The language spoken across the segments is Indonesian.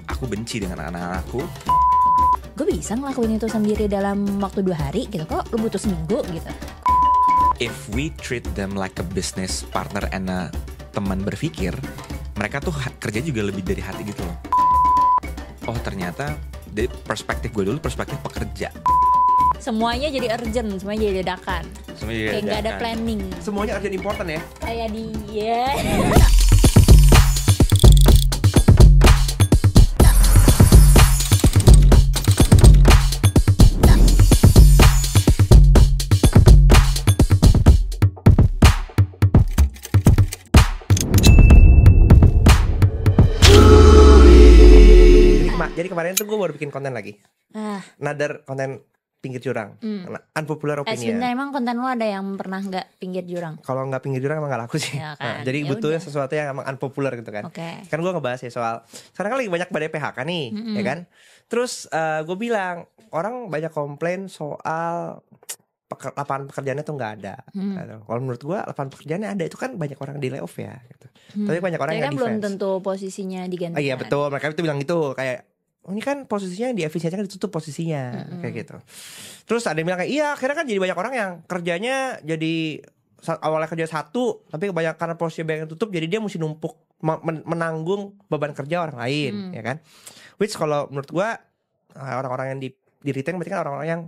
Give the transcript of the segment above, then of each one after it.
Aku benci dengan anak-anakku. Gue bisa ngelakuin itu sendiri dalam waktu 2 hari gitu, kok lu butuh seminggu gitu. If we treat them like a business partner and a teman berpikir, mereka tuh kerja juga lebih dari hati gitu loh. Oh ternyata dari perspektif gue dulu, perspektif pekerja. Semuanya jadi urgent, semuanya jadi dadakan. Semuanya jadi Kayak nggak ada dadakan. planning. Semuanya urgent important ya. Kayak dia. Jadi kemarin tuh gue baru bikin konten lagi. Another konten pinggir jurang. Unpopular opinion. Sebenarnya emang konten lo ada yang pernah nggak pinggir jurang? Kalau nggak pinggir jurang emang gak laku sih. Ya kan? Jadi Ya butuhnya udah. sesuatu yang emang unpopular gitu kan. Oke. Kan gue ngebahas ya soal sekarang kan lagi banyak badai PHK nih, ya kan. Terus gue bilang orang banyak komplain soal lapangan pekerjaannya tuh nggak ada. Kalau menurut gue lapangan pekerjaannya ada, itu kan banyak orang di layoff ya. Gitu. Tapi banyak orang Tapi yang kan belum defense. tentu posisinya digantikan. Iya betul, mereka itu bilang gitu kayak ini kan posisinya di efisiensinya kan ditutup posisinya kayak gitu. Terus ada yang bilang kayak iya akhirnya kan jadi banyak orang yang kerjanya jadi awalnya kerja satu tapi kebanyakan karena posisinya banyak yang tutup jadi dia mesti numpuk menanggung beban kerja orang lain ya kan. Which kalau menurut gua orang-orang yang di retain berarti kan orang-orang yang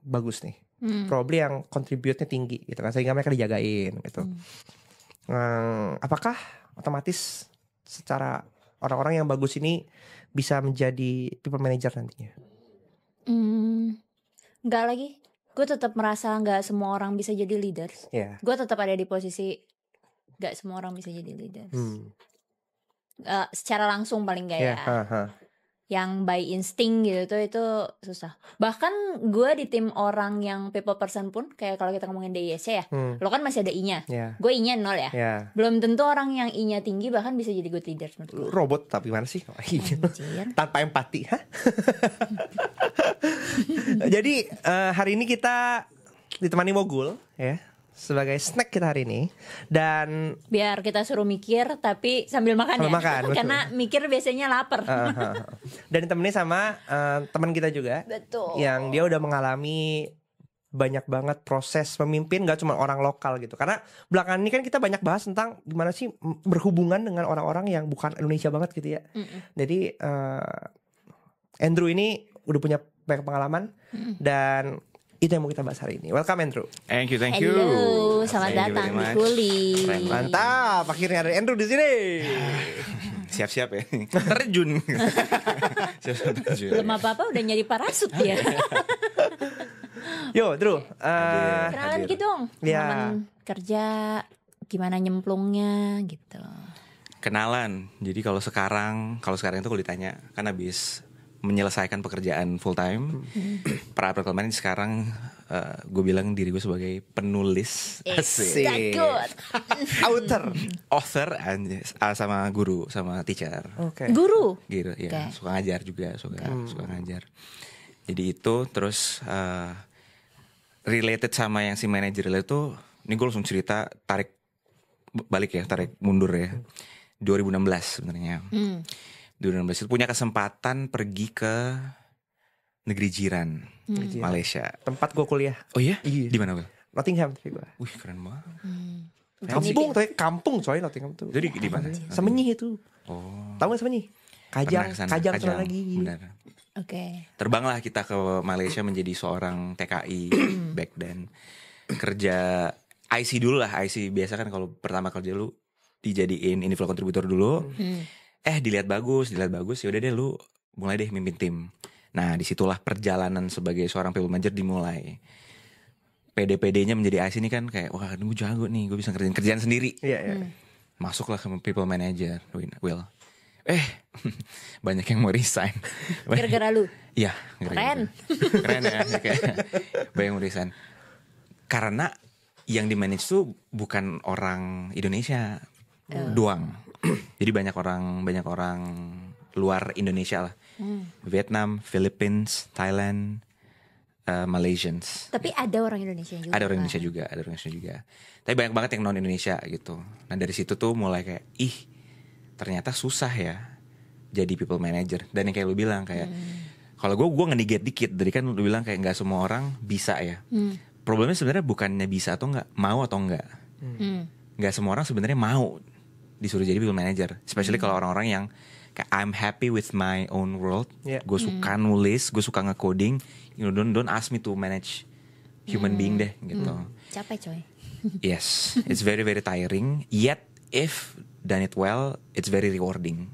bagus nih. Probably yang contribute-nya tinggi gitu kan sehingga mereka dijagain gitu. Apakah otomatis secara orang-orang yang bagus ini bisa menjadi people manager nantinya? Enggak lagi. Gue tetap merasa nggak semua orang bisa jadi leaders. Ya. Gue tetap ada di posisi nggak semua orang bisa jadi leaders. Secara langsung paling nggak ya. Yang by insting gitu tuh itu susah. Bahkan gue di tim orang yang people person pun kayak kalau kita ngomongin DISC ya, lo kan masih ada I-nya. Gue I-nya 0 ya. Belum tentu orang yang I-nya tinggi bahkan bisa jadi good leader menurut gue. Robot tapi gimana sih? Tanpa empati, Jadi hari ini kita ditemani Mogul ya sebagai snack kita hari ini dan biar kita suruh mikir tapi sambil makan sambil ya. makan, Karena mikir biasanya lapar. Dan ditemani sama teman kita juga. Betul. Yang dia udah mengalami banyak banget proses memimpin gak cuma orang lokal gitu. Karena belakangan ini kan kita banyak bahas tentang gimana sih berhubungan dengan orang-orang yang bukan Indonesia banget gitu ya. Jadi Andrew ini udah punya banyak pengalaman dan itu yang mau kita bahas hari ini. Welcome Andrew. Thank you. Halo, selamat Thank you datang very di much. Kuli. Mantap, akhirnya ada Andrew di sini. Siap-siap ya. Terjun. Siap-siap terjun. Belum apa-apa udah nyari parasut ya. Yo, Drew. Kenalan gitu dong. Ya. Pengalaman kerja, gimana nyemplungnya gitu. Kenalan. Jadi kalau sekarang itu kalau ditanya kan habis menyelesaikan pekerjaan full time. Per April kemarin sekarang gue bilang diri gue sebagai penulis. Asik. Good. Author. sama guru sama teacher. Oke. Guru. Gitu ya. Oke. Suka ngajar juga, suka ngajar. Jadi itu terus related sama yang si manajerial itu, ini gue langsung cerita tarik mundur ya. 2016 sebenarnya. 2016 itu punya kesempatan pergi ke negeri jiran, Malaysia. Tempat gue kuliah. Oh iya? Iya. Di mana, Bel? Nottingham tapi gue. Wih, keren banget. Kampung coy Nottingham tuh. Jadi di mana? Semenyih itu. Oh. Tahu gak Semenyih? Pernah kesana. Kajang lagi. Benar. Oke. Terbanglah kita ke Malaysia menjadi seorang TKI back then. Kerja IC dulu lah, IC biasa kan kalau pertama kerja lu dijadiin individual contributor dulu. Dilihat bagus, yaudah deh lu mulai deh mimpin tim. Nah disitulah perjalanan sebagai seorang people manager dimulai. PD-PD-nya menjadi IC ini kan kayak wah gue jago nih, gue bisa ngerjain kerjaan sendiri. Iya. Masuklah ke people manager, Will. Banyak yang mau resign. Gara-gara lu. Iya, Keren. Keren ya. Kayak banyak yang mau resign. Karena yang di manage tuh bukan orang Indonesia doang. Jadi banyak orang luar Indonesia lah. Vietnam, Philippines, Thailand, Malaysians. Tapi ada orang Indonesia juga. Ada orang Indonesia juga. Tapi banyak banget yang non Indonesia gitu. Nah dari situ tuh mulai kayak ternyata susah ya jadi people manager. Dan yang kayak lu bilang kayak kalau gue nge-negate dikit, dari kan lu bilang kayak nggak semua orang bisa ya. Problemnya sebenarnya bukannya bisa atau nggak, mau atau nggak. Nggak semua orang sebenarnya mau disuruh jadi people manager, especially kalau orang-orang yang kayak I'm happy with my own world. Gue suka nulis, gue suka nge-coding. Don't ask me to manage human being deh gitu. Capek coy. Yes, it's very very tiring. Yet if done it well, it's very rewarding.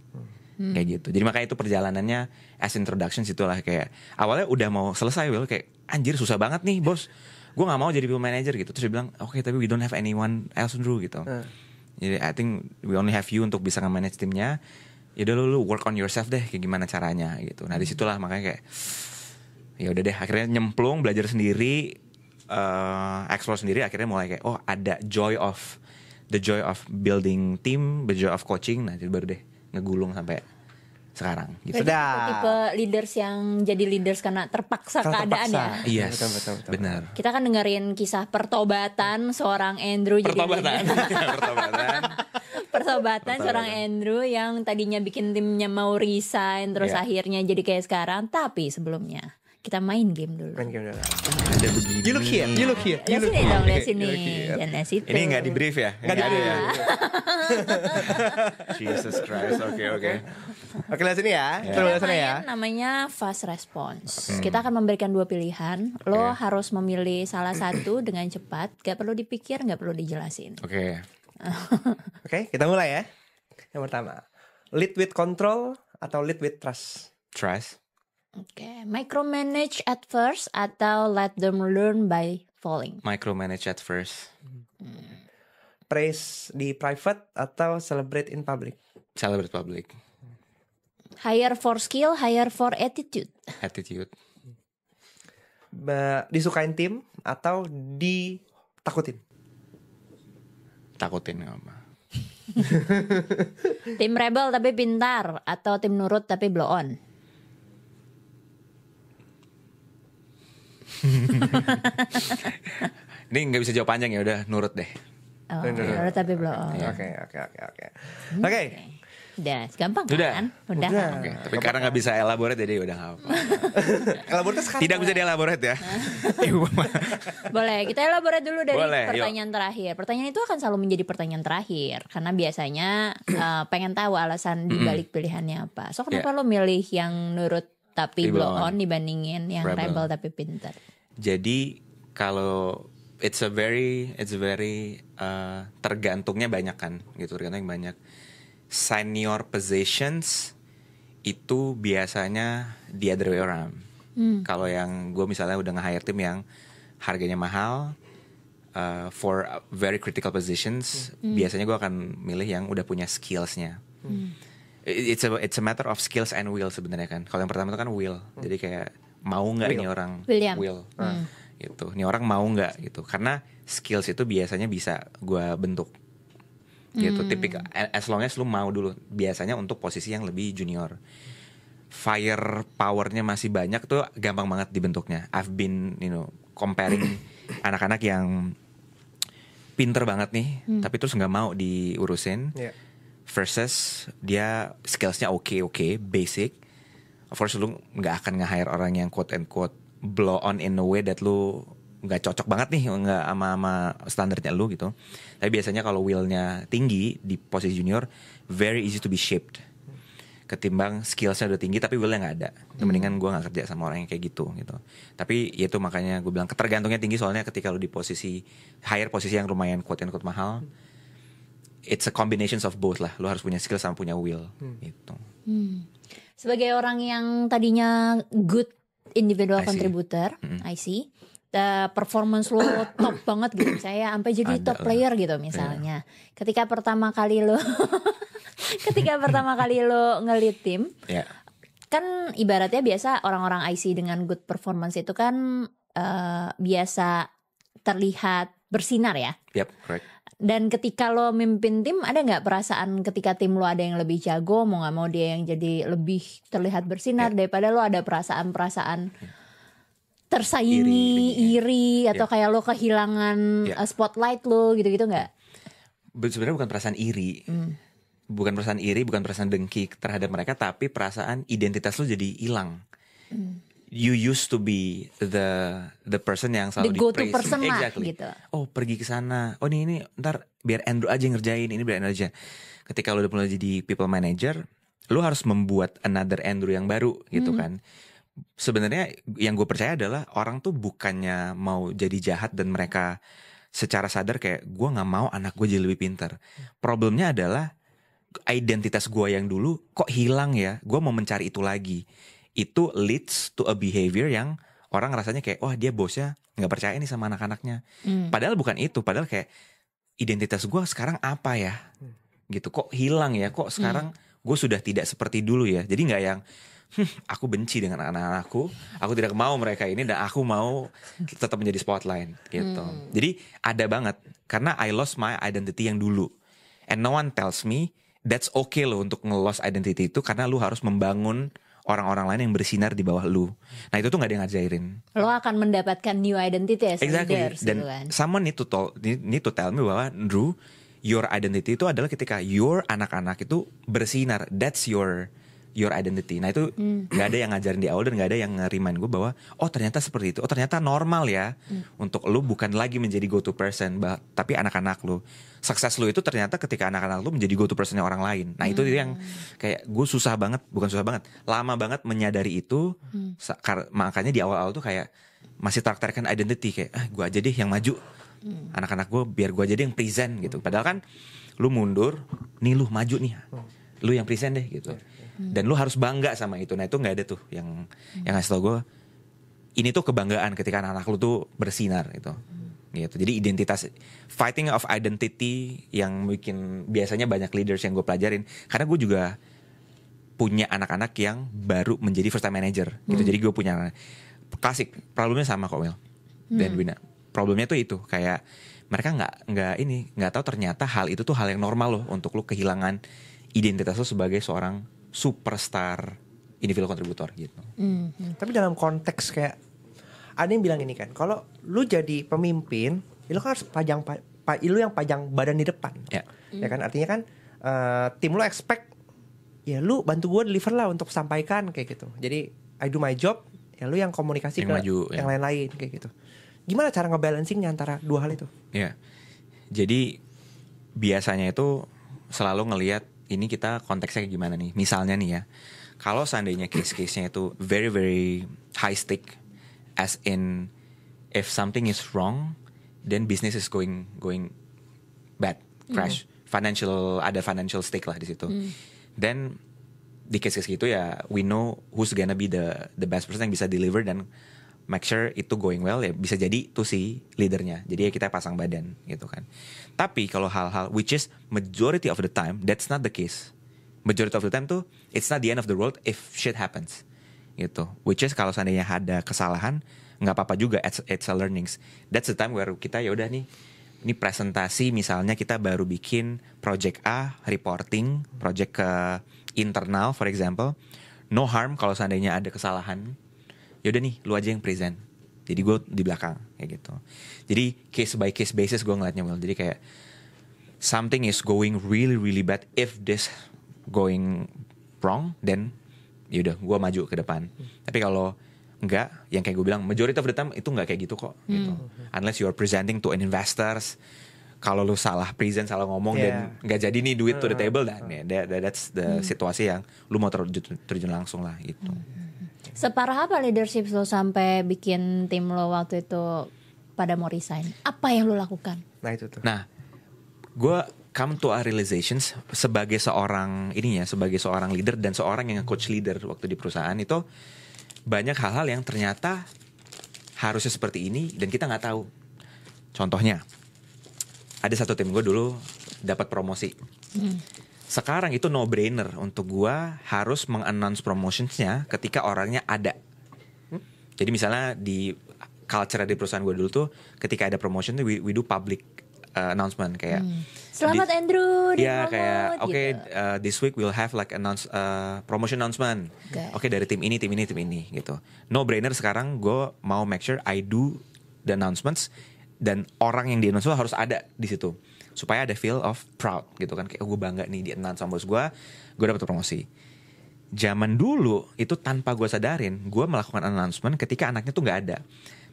Kayak gitu. Jadi makanya itu perjalanannya as introduction itulah kayak awalnya udah mau selesai Will, kayak anjir susah banget nih bos. Gue nggak mau jadi people manager gitu. Terus dia bilang oke, tapi we don't have anyone else to do gitu. Jadi I think we only have you untuk bisa nge-manage timnya. Yaudah lu work on yourself deh kayak gimana caranya gitu. Nah disitulah makanya kayak ya udah deh akhirnya nyemplung belajar sendiri, explore sendiri. Akhirnya mulai kayak oh ada the joy of building team, the joy of coaching. Nah jadi baru deh ngegulung sampai sekarang gitu. Tipe leaders yang jadi leaders karena terpaksa keadaan ya. Iya, betul. Benar. Kita kan dengerin kisah pertobatan seorang Andrew. Pertobatan seorang Andrew yang tadinya bikin timnya mau resign terus akhirnya jadi kayak sekarang. Tapi sebelumnya kita main game dulu. Ada begini. You look here. Lihat sini. Jangan situ. Ini nggak di brief ya? Nggak di brief. Jesus Christ. Oke. Oke, lihat sini ya. Kita main namanya fast response. Kita akan memberikan 2 pilihan. Lo harus memilih salah satu dengan cepat. Gak perlu dipikir, gak perlu dijelasin. Oke, kita mulai ya. Yang pertama, lead with control atau lead with trust? Trust. Oke, micromanage at first atau let them learn by falling? Micromanage at first. Praise di private atau celebrate in public? Celebrate public. Hire for skill, hire for attitude? Attitude. Disukain tim atau ditakutin? Takutin apa? Tim rebel tapi pintar atau tim nurut tapi blow on? Ini nggak bisa jawab panjang ya, udah nurut deh. Oh, nurut tapi blow on. Oke. Udah, gampang Udah. kan? Udah. Oke. Tapi karena nggak bisa elaborate jadi udah nggak apa. Elaborate sekarang. Tidak bisa dielaborate ya. Boleh, kita elaborate dulu dari Boleh, pertanyaan terakhir. Pertanyaan itu akan selalu menjadi pertanyaan terakhir karena biasanya pengen tahu alasan dibalik pilihannya apa. So kenapa lo milih yang nurut tapi blow on dibandingin yang rebel tapi pintar? Jadi kalau it's very tergantungnya banyak kan gitu, tergantung banyak. Senior positions itu biasanya the other way around. Kalau yang gue misalnya udah nge-hire tim yang harganya mahal, for very critical positions, biasanya gue akan milih yang udah punya skillsnya. It's a matter of skills and will sebenarnya kan. Kalau yang pertama itu kan will, jadi kayak mau nggak nih orang will, gitu. Nih orang mau nggak gitu. Karena skills itu biasanya bisa gue bentuk. Gitu, tipikal as long as lu mau dulu. Biasanya untuk posisi yang lebih junior, fire powernya masih banyak tuh gampang banget dibentuknya. I've been comparing anak-anak yang pinter banget nih, tapi terus nggak mau diurusin, versus dia skillsnya oke, basic. Of course lu nggak akan nge-hire orang yang quote and quote blow on in a way that lu nggak cocok banget nih, nggak sama standarnya lu gitu. Tapi biasanya kalau willnya tinggi di posisi junior, very easy to be shaped. Ketimbang skillsnya udah tinggi tapi willnya nggak ada. Mendingan gue nggak kerja sama orang yang kayak gitu. Tapi ya itu makanya gue bilang ketergantungnya tinggi, soalnya ketika lu di posisi hire posisi yang lumayan quote and quote mahal, it's a combination of both lah. Lu harus punya skill sama punya will gitu. Sebagai orang yang tadinya good individual contributor, I see. Performance lo top banget gitu, saya sampai jadi top player gitu misalnya. Ketika pertama kali lo nge-lead tim, kan ibaratnya biasa orang-orang IC dengan good performance itu kan biasa terlihat bersinar ya. Yep, correct. Dan ketika lo mimpin tim, ada nggak perasaan ketika tim lo ada yang lebih jago, mau nggak mau dia yang jadi lebih terlihat bersinar daripada lo ada perasaan-perasaan tersaingi, iri atau kayak lo kehilangan spotlight lo gitu-gitu nggak? Sebenarnya bukan perasaan iri, perasaan iri, bukan perasaan dengki terhadap mereka, tapi perasaan identitas lu jadi hilang. You used to be the person yang selalu the go to di-praise. person lah, Exactly. gitu. Oh, pergi ke sana. Oh, ini ntar biar Andrew aja yang ngerjain, ini biar Andrew aja. Ketika lu udah mulai jadi people manager, lu harus membuat another Andrew yang baru gitu kan. Sebenarnya yang gue percaya adalah orang tuh bukannya mau jadi jahat dan mereka secara sadar kayak gue nggak mau anak gue jadi lebih pintar. Problemnya adalah identitas gue yang dulu kok hilang ya. Gue mau mencari itu lagi. Itu leads to a behavior yang orang rasanya kayak wah dia bosnya nggak percaya nih sama anak-anaknya. Padahal bukan itu. Padahal kayak identitas gue sekarang apa ya? Gitu kok hilang ya? Kok sekarang gue sudah tidak seperti dulu ya? Jadi nggak yang aku benci dengan anak-anakku, aku tidak mau mereka ini dan aku mau tetap menjadi spotlight gitu. Jadi ada banget karena I lost my identity yang dulu, and no one tells me that's okay loh untuk nge-lost identity itu karena lu harus membangun orang-orang lain yang bersinar di bawah lu. Nah itu tuh nggak ada yang ngajarin. Lo akan mendapatkan new identity as leaders Dan gitu kan. someone need to tell me bahwa Drew, your identity itu adalah ketika your anak-anak itu bersinar. That's your identity. Nah itu nggak ada yang ngajarin di awal dan nggak ada yang nge-remind gue bahwa oh ternyata seperti itu. Oh ternyata normal ya untuk lu bukan lagi menjadi go to person, tapi anak-anak lu. Sukses lu itu ternyata ketika anak-anak lu menjadi go to personnya orang lain. Nah itu yang kayak gue lama banget menyadari itu. Makanya di awal-awal tuh kayak masih tarik-tarikan identity kayak gue aja deh yang maju. Anak-anak gue biar gue aja deh yang present gitu. Padahal kan lu mundur, nih lu maju nih, lu yang present deh gitu. Dan lu harus bangga sama itu. Nah itu nggak ada tuh yang ngasih tau gue ini tuh kebanggaan ketika anak-anak lu tuh bersinar gitu. Jadi identitas, fighting of identity yang bikin biasanya banyak leaders yang gue pelajarin. Karena gue juga punya anak-anak yang baru menjadi first time manager gitu. Jadi gue punya klasik problemnya sama kok Will dan Wina. Problemnya tuh itu kayak mereka nggak tahu ternyata hal itu tuh hal yang normal loh untuk lu kehilangan identitas lu sebagai seorang superstar individual contributor gitu. Tapi dalam konteks kayak ada yang bilang ini kan, kalau lu jadi pemimpin, lu kan harus lu yang pajang badan di depan, ya kan artinya kan tim lu expect ya lu bantu gue deliver lah untuk sampaikan kayak gitu. Jadi I do my job, ya lu yang komunikasi yang ke maju, yang lain-lain kayak gitu. Gimana cara ngebalancingnya antara dua hal itu? Ya, jadi biasanya itu selalu ngelihat ini kita konteksnya gimana nih. Misalnya nih ya, kalau seandainya case-case-nya itu very very high stake, as in if something is wrong, then business is going bad, crash, ada financial stake lah di situ. Then di case-case gitu ya, we know who's gonna be the best person yang bisa deliver dan make sure itu going well ya, bisa jadi tuh si leadernya. Jadi ya kita pasang badan gitu kan. Tapi kalau hal-hal which is majority of the time that's not the case. Majority of the time tuh it's not the end of the world if shit happens gitu. Which is kalau seandainya ada kesalahan nggak apa-apa juga, it's a learnings. That's the time where kita ya udah nih, ini presentasi misalnya kita baru bikin project A, reporting project ke internal for example, no harm kalau seandainya ada kesalahan. Ya udah nih, lu aja yang present. Jadi gue di belakang kayak gitu. Jadi case by case basis gue ngeliatnya Will. Jadi kayak something is going really really bad. If this going wrong, then ya udah gue maju ke depan. Tapi kalau enggak, yang kayak gue bilang majority of the time itu enggak kayak gitu kok. Gitu. Unless you are presenting to an investors. Kalau lu salah present, salah ngomong dan nggak jadi nih duit to the table, dan that's the situasi yang lu mau terjun langsung lah gitu. Separah apa leadership lo sampai bikin tim lo waktu itu pada mau resign? Apa yang lo lakukan? Nah itu tuh. Nah, gue come to a realizations sebagai seorang leader dan seorang yang coach leader waktu di perusahaan itu banyak hal-hal yang ternyata harusnya seperti ini dan kita nggak tahu. Contohnya, ada satu tim gue dulu dapat promosi. Sekarang itu no brainer untuk gue harus meng-announce promotionsnya ketika orangnya ada. Jadi misalnya di culture di perusahaan gue dulu tuh ketika ada promotion tuh we do public announcement kayak selamat Andrew ya kayak this week we'll have like promotion announcement. Oke, dari tim ini gitu. No brainer sekarang gue mau make sure I do the announcements dan orang yang di announce harus ada di situ. supaya ada feel of proud gitu kan, kayak gue bangga nih di-announce sama bos gue dapet promosi. Zaman dulu itu tanpa gue sadarin, gue melakukan announcement ketika anaknya tuh nggak ada.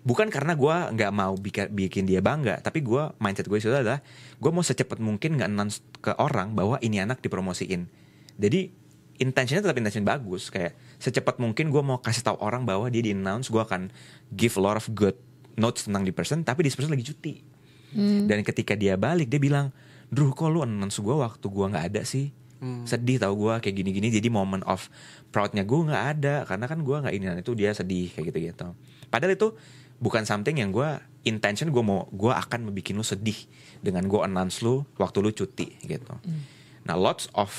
Bukan karena gue nggak mau bikin dia bangga, tapi mindset gue itu adalah gue mau secepat mungkin nggak announce ke orang bahwa ini anak dipromosiin. Jadi intentionnya tetap intention bagus, kayak secepat mungkin gue mau kasih tahu orang bahwa dia di-announce, gue akan give a lot of good notes tentang di person, tapi di person lagi cuti. Dan ketika dia balik dia bilang, Drew kok lu announce gue waktu gue nggak ada sih? Sedih tau gue kayak gini-gini. Jadi moment of proudnya gue nggak ada karena kan gue nggak ini, dan itu dia sedih kayak gitu-gitu. Padahal itu bukan something yang gue intention gue akan bikin lu sedih dengan gue announce lu waktu lu cuti gitu. Nah lots of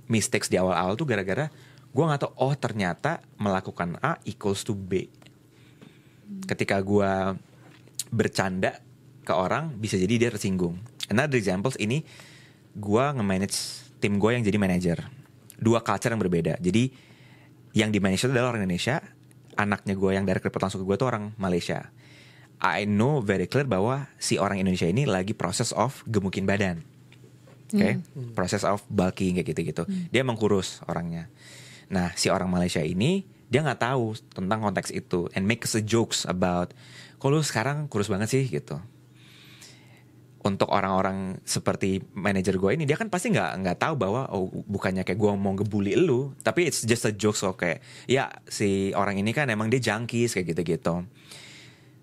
mistakes di awal-awal tuh gara-gara gue nggak tahu, oh ternyata melakukan A equals to B. Ketika gue bercanda ke orang bisa jadi dia tersinggung. Another examples ini, gue nge-manage tim gue yang jadi manager. Dua culture yang berbeda. Jadi yang di manage itu adalah orang Indonesia, anaknya gue yang direct report langsung ke gue tuh orang Malaysia. I know very clear bahwa si orang Indonesia ini lagi proses of gemukin badan. Oke, proses of bulking kayak gitu-gitu. Dia emang kurus orangnya. Nah si orang Malaysia ini dia nggak tahu tentang konteks itu, and make a jokes about, kok lu sekarang kurus banget sih gitu. Untuk orang-orang seperti manajer gue ini, dia kan pasti nggak tahu bahwa oh bukannya kayak gue mau ngebully lu, tapi it's just a joke, so kayak ya si orang ini kan emang dia junkies kayak gitu-gitu.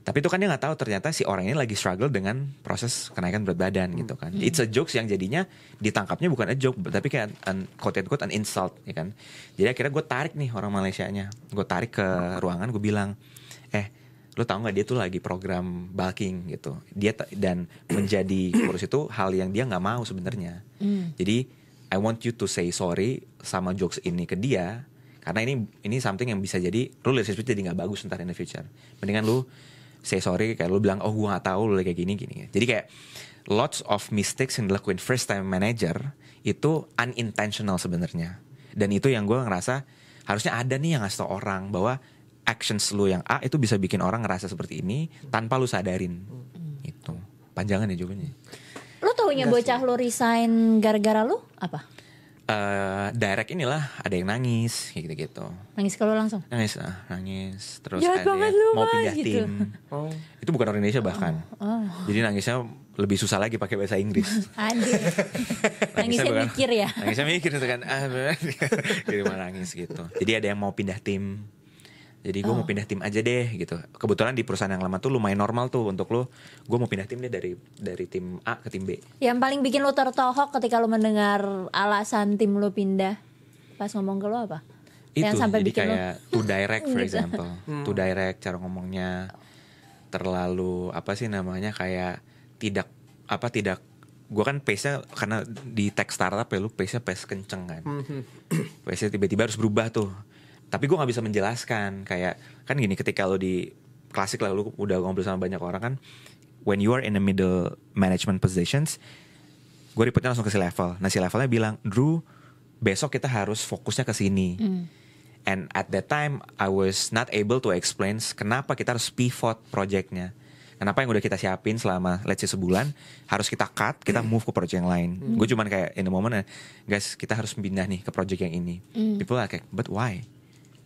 Tapi itu kan dia nggak tahu ternyata si orang ini lagi struggle dengan proses kenaikan berat badan gitu kan. It's a jokes yang jadinya ditangkapnya bukan a joke, tapi kayak quote unquote an insult ya kan. Jadi akhirnya gue tarik nih orang Malaysianya, gue tarik ke ruangan, gue bilang, lu tahu nggak dia tuh lagi program bulking gitu. Dia dan menjadi kurus itu hal yang dia nggak mau sebenarnya. Jadi I want you to say sorry sama jokes ini ke dia, karena ini something yang bisa jadi lu relationship jadi nggak bagus ntar in the future. Mendingan lu say sorry, kayak lu bilang, oh gue gak tahu lu kayak gini. Jadi kayak lots of mistakes yang dilakuin first time manager itu unintentional sebenarnya. Dan itu yang gue ngerasa harusnya ada nih yang ngasih tau orang bahwa actions lu yang A itu bisa bikin orang ngerasa seperti ini tanpa lu sadarin. Itu panjangan ya jawabannya. Lu taunya bocah lu resign gara-gara lu apa? Direct inilah, ada yang nangis kayak gitu-gitu. Nangis kalau langsung? Nangis. Terus jahat ada yang mau pindah gitu. tim. Itu bukan orang Indonesia bahkan. Jadi nangisnya lebih susah lagi pakai bahasa Inggris. Aduh. Nangisnya mikir ya. Nangisnya mikir gitu kan. Jadi malah nangis gitu. Jadi ada yang mau pindah tim. Jadi gue mau pindah tim aja deh gitu. Kebetulan di perusahaan yang lama tuh lumayan normal tuh untuk lo. Gue mau pindah tim deh dari tim A ke tim B. Yang paling bikin lo tertohok ketika lo mendengar alasan tim lo pindah pas ngomong ke lo apa? Itu yang sampai jadi bikin kayak too direct for gitu. example. Too direct cara ngomongnya. Terlalu apa sih namanya, kayak tidak gue kan pace-nya karena di tech startup ya, lu pace-nya pace kenceng kan. Pace-nya tiba-tiba harus berubah tuh. Tapi gue gak bisa menjelaskan. Kayak kan gini, ketika lo di klasik lah, lo udah ngobrol sama banyak orang kan, when you are in the middle management positions, gue reportnya langsung ke si level. Nah si levelnya bilang, Drew besok kita harus fokusnya ke sini. And at that time I was not able to explain kenapa kita harus pivot projectnya. Kenapa yang udah kita siapin selama let's say sebulan harus kita cut, kita move ke project yang lain. Gue cuman kayak in the moment, guys kita harus pindah nih ke project yang ini. People are kayak, but why?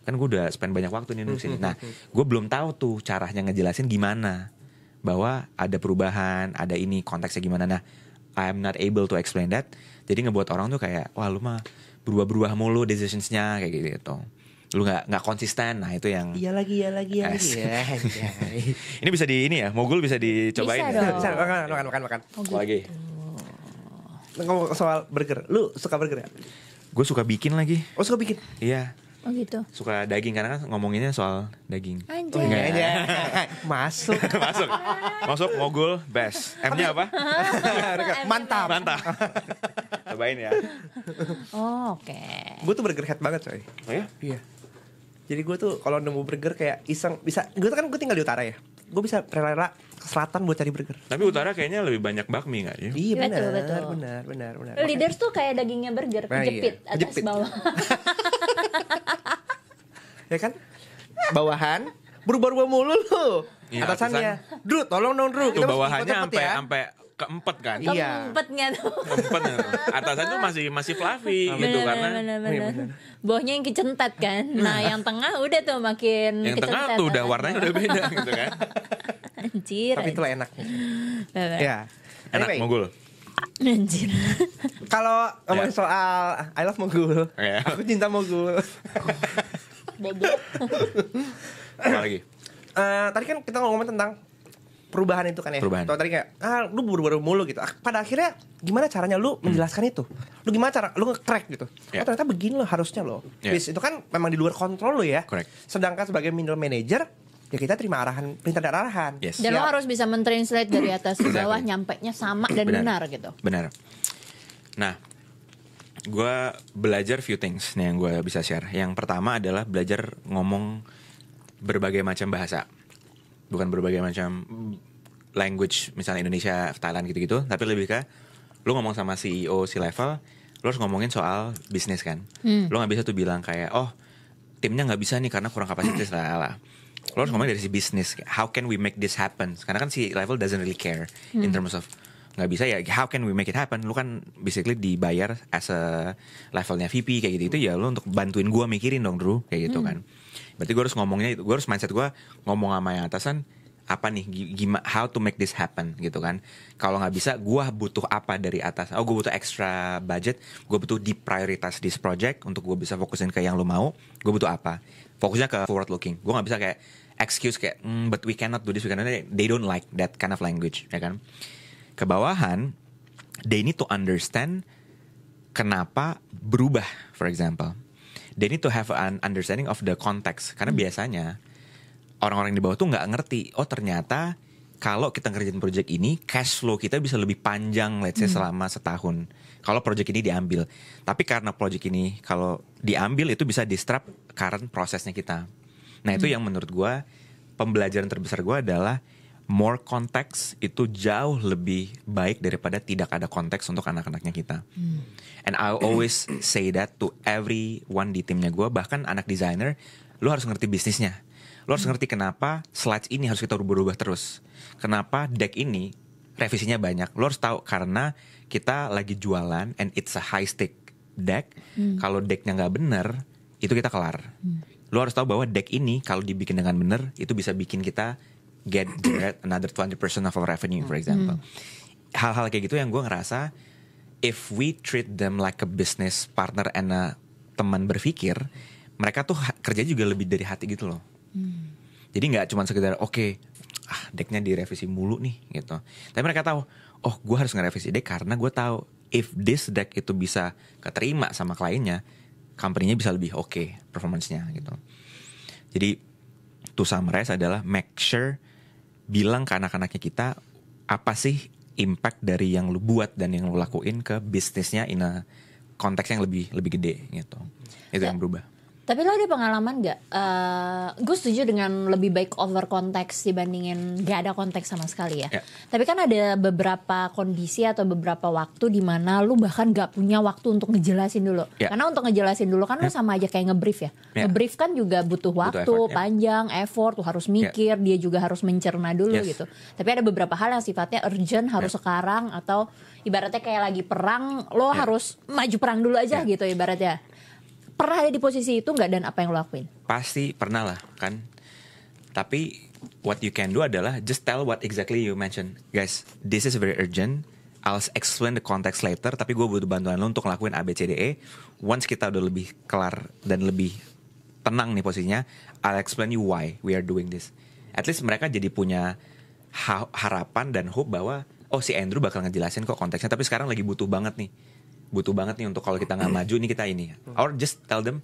Kan gue udah spend banyak waktu nih di sini. Nah, gue belum tahu tuh caranya ngejelasin gimana, bahwa ada perubahan, ada ini konteksnya gimana. Nah, I'm not able to explain that. Jadi ngebuat orang tuh kayak, wah lu mah berubah-berubah mulu decisionsnya kayak gitu. Lu nggak konsisten. Nah itu yang Iya lagi. Ini bisa di ini ya, mogul bisa dicobain. Bisa Makan. Lagi. Ngomong soal burger, lu suka burger ya? Gue suka bikin lagi. Oh suka bikin? Iya. Oh gitu. Suka daging karena kan ngomonginnya soal daging. Anjay. Masuk Mogul best. M-nya apa? Mantap. Cobain ya. Oh, oke. Gue tuh burger head banget coy. Oh ya? Iya. Jadi gue tuh kalau nemu burger kayak iseng bisa. Gue tinggal di utara ya. Gue bisa rela ke selatan buat cari burger. Tapi utara kayaknya lebih banyak bakmi nggak ya? Iya Betul. benar. Leaders tuh kayak dagingnya burger, kejepit atas bawah. Ya kan? Bawahan berubah-ubah mulu lu. Iya, Atasannya, Drew tolong dong Drew. Tuh bawahannya sampai keempet kan. Keempet nggak tuh? Keempet. Atasan tuh masih fluffy gitu karena. Bener. Bawahnya yang kecentat kan. Nah yang tengah udah tuh makin yang kecentat. Yang tengah tuh udah warnanya udah beda gitu kan. Anjir. Tapi itulah enak. Ya. Enak mogul. Anjir. Kalau ngomongin soal I love mogul, aku cinta mogul. Apa lagi? Tadi kan kita ngomongin tentang perubahan itu kan ya. Perubahan. Tadi kayak lu buru-buru mulu gitu. Pada akhirnya gimana caranya lu menjelaskan itu? Lu gimana cara lu nge-crack gitu? Oh ternyata begini loh harusnya loh. Bis itu kan memang di luar kontrol lu ya. Correct. Sedangkan sebagai middle manager ya kita terima arahan, perintah dan arahan. Yes. Dan lo harus bisa mentranslate dari atas ke bawah, nyampainya sama dan benar gitu. Benar. Nah, gue belajar few things nih yang gue bisa share. Yang pertama adalah belajar ngomong berbagai macam bahasa. Bukan berbagai macam language, misalnya Indonesia, Thailand gitu-gitu. Tapi lebih ke, lo ngomong sama CEO, C-level, lo harus ngomongin soal bisnis kan. Lo gak bisa tuh bilang kayak, oh timnya gak bisa nih karena kurang kapasitas lah. Lo harus ngomongin dari si bisnis, how can we make this happen? Karena kan si level doesn't really care in terms of nggak bisa ya, how can we make it happen? Lo kan basically dibayar as a levelnya VP kayak gitu ya, lo untuk bantuin gue mikirin dong Drew kayak gitu kan. Berarti gue harus ngomongnya itu, gue harus mindset gue ngomong sama yang atasan apa nih, gimana how to make this happen gitu kan. Kalau nggak bisa, gue butuh apa dari atas? Oh, gue butuh extra budget, gue butuh deprioritize this project untuk gue bisa fokusin ke yang lo mau. Gue butuh apa? Fokusnya ke forward looking. Gue nggak bisa kayak excuse kayak but we cannot do this, we cannot. They don't like that kind of language, ya kan? Kebawahan, they need to understand kenapa berubah. For example, they need to have an understanding of the context. Karena biasanya orang-orang di bawah tuh nggak ngerti. Oh ternyata kalau kita ngerjain project ini, cash flow kita bisa lebih panjang, let's say selama setahun. Kalau project ini diambil, tapi karena project ini kalau diambil itu bisa disrupt current prosesnya kita. Nah itu yang menurut gue pembelajaran terbesar gue adalah more context itu jauh lebih baik daripada tidak ada konteks untuk anak-anaknya kita. And I always say that to everyone di timnya gue, bahkan anak desainer, lo harus ngerti bisnisnya. Lo harus ngerti kenapa slides ini harus kita rubah-rubah terus. Kenapa deck ini revisinya banyak. Lo harus tahu karena kita lagi jualan and it's a high stake deck. Kalau decknya nggak bener, itu kita kelar. Lo harus tahu bahwa deck ini kalau dibikin dengan bener, itu bisa bikin kita generate another 20% of our revenue, for example. Hal-hal kayak gitu yang gue ngerasa, if we treat them like a business partner and a teman berpikir, mereka tuh kerja juga lebih dari hati gitu loh. Jadi nggak cuma sekedar decknya direvisi mulu nih gitu. Tapi mereka tahu, oh gue harus ngerevisi deck karena gue tahu if this deck itu bisa keterima sama kliennya, company-nya bisa lebih oke performance-nya gitu. Jadi to summarize adalah make sure bilang ke anak-anaknya kita apa sih impact dari yang lu buat dan yang lu lakuin ke bisnisnya in a konteks yang lebih gede gitu. Itu yang berubah. Tapi lo ada pengalaman gak? Gue setuju dengan lebih baik over konteks dibandingin gak ada konteks sama sekali ya. Tapi kan ada beberapa kondisi atau beberapa waktu di mana lo bahkan gak punya waktu untuk ngejelasin dulu. Karena untuk ngejelasin dulu kan lo sama aja kayak ngebrief ya. Ngebrief kan juga butuh waktu, effort, panjang, effort, tuh harus mikir, dia juga harus mencerna dulu gitu. Tapi ada beberapa hal yang sifatnya urgent, harus sekarang, atau ibaratnya kayak lagi perang, lo harus maju perang dulu aja gitu ibaratnya. Pernah ada di posisi itu nggak dan apa yang lo lakuin? Pasti pernah lah kan. Tapi what you can do adalah just tell what exactly you mentioned. Guys, this is very urgent. I'll explain the context later. Tapi gue butuh bantuan lo untuk ngelakuin ABCDE. Once kita udah lebih kelar dan lebih tenang nih posisinya, I'll explain you why we are doing this. At least mereka jadi punya harapan dan hope bahwa oh si Andrew bakal ngejelasin kok konteksnya. Tapi sekarang lagi butuh banget nih untuk kalau kita nggak maju nih kita ini. Or just tell them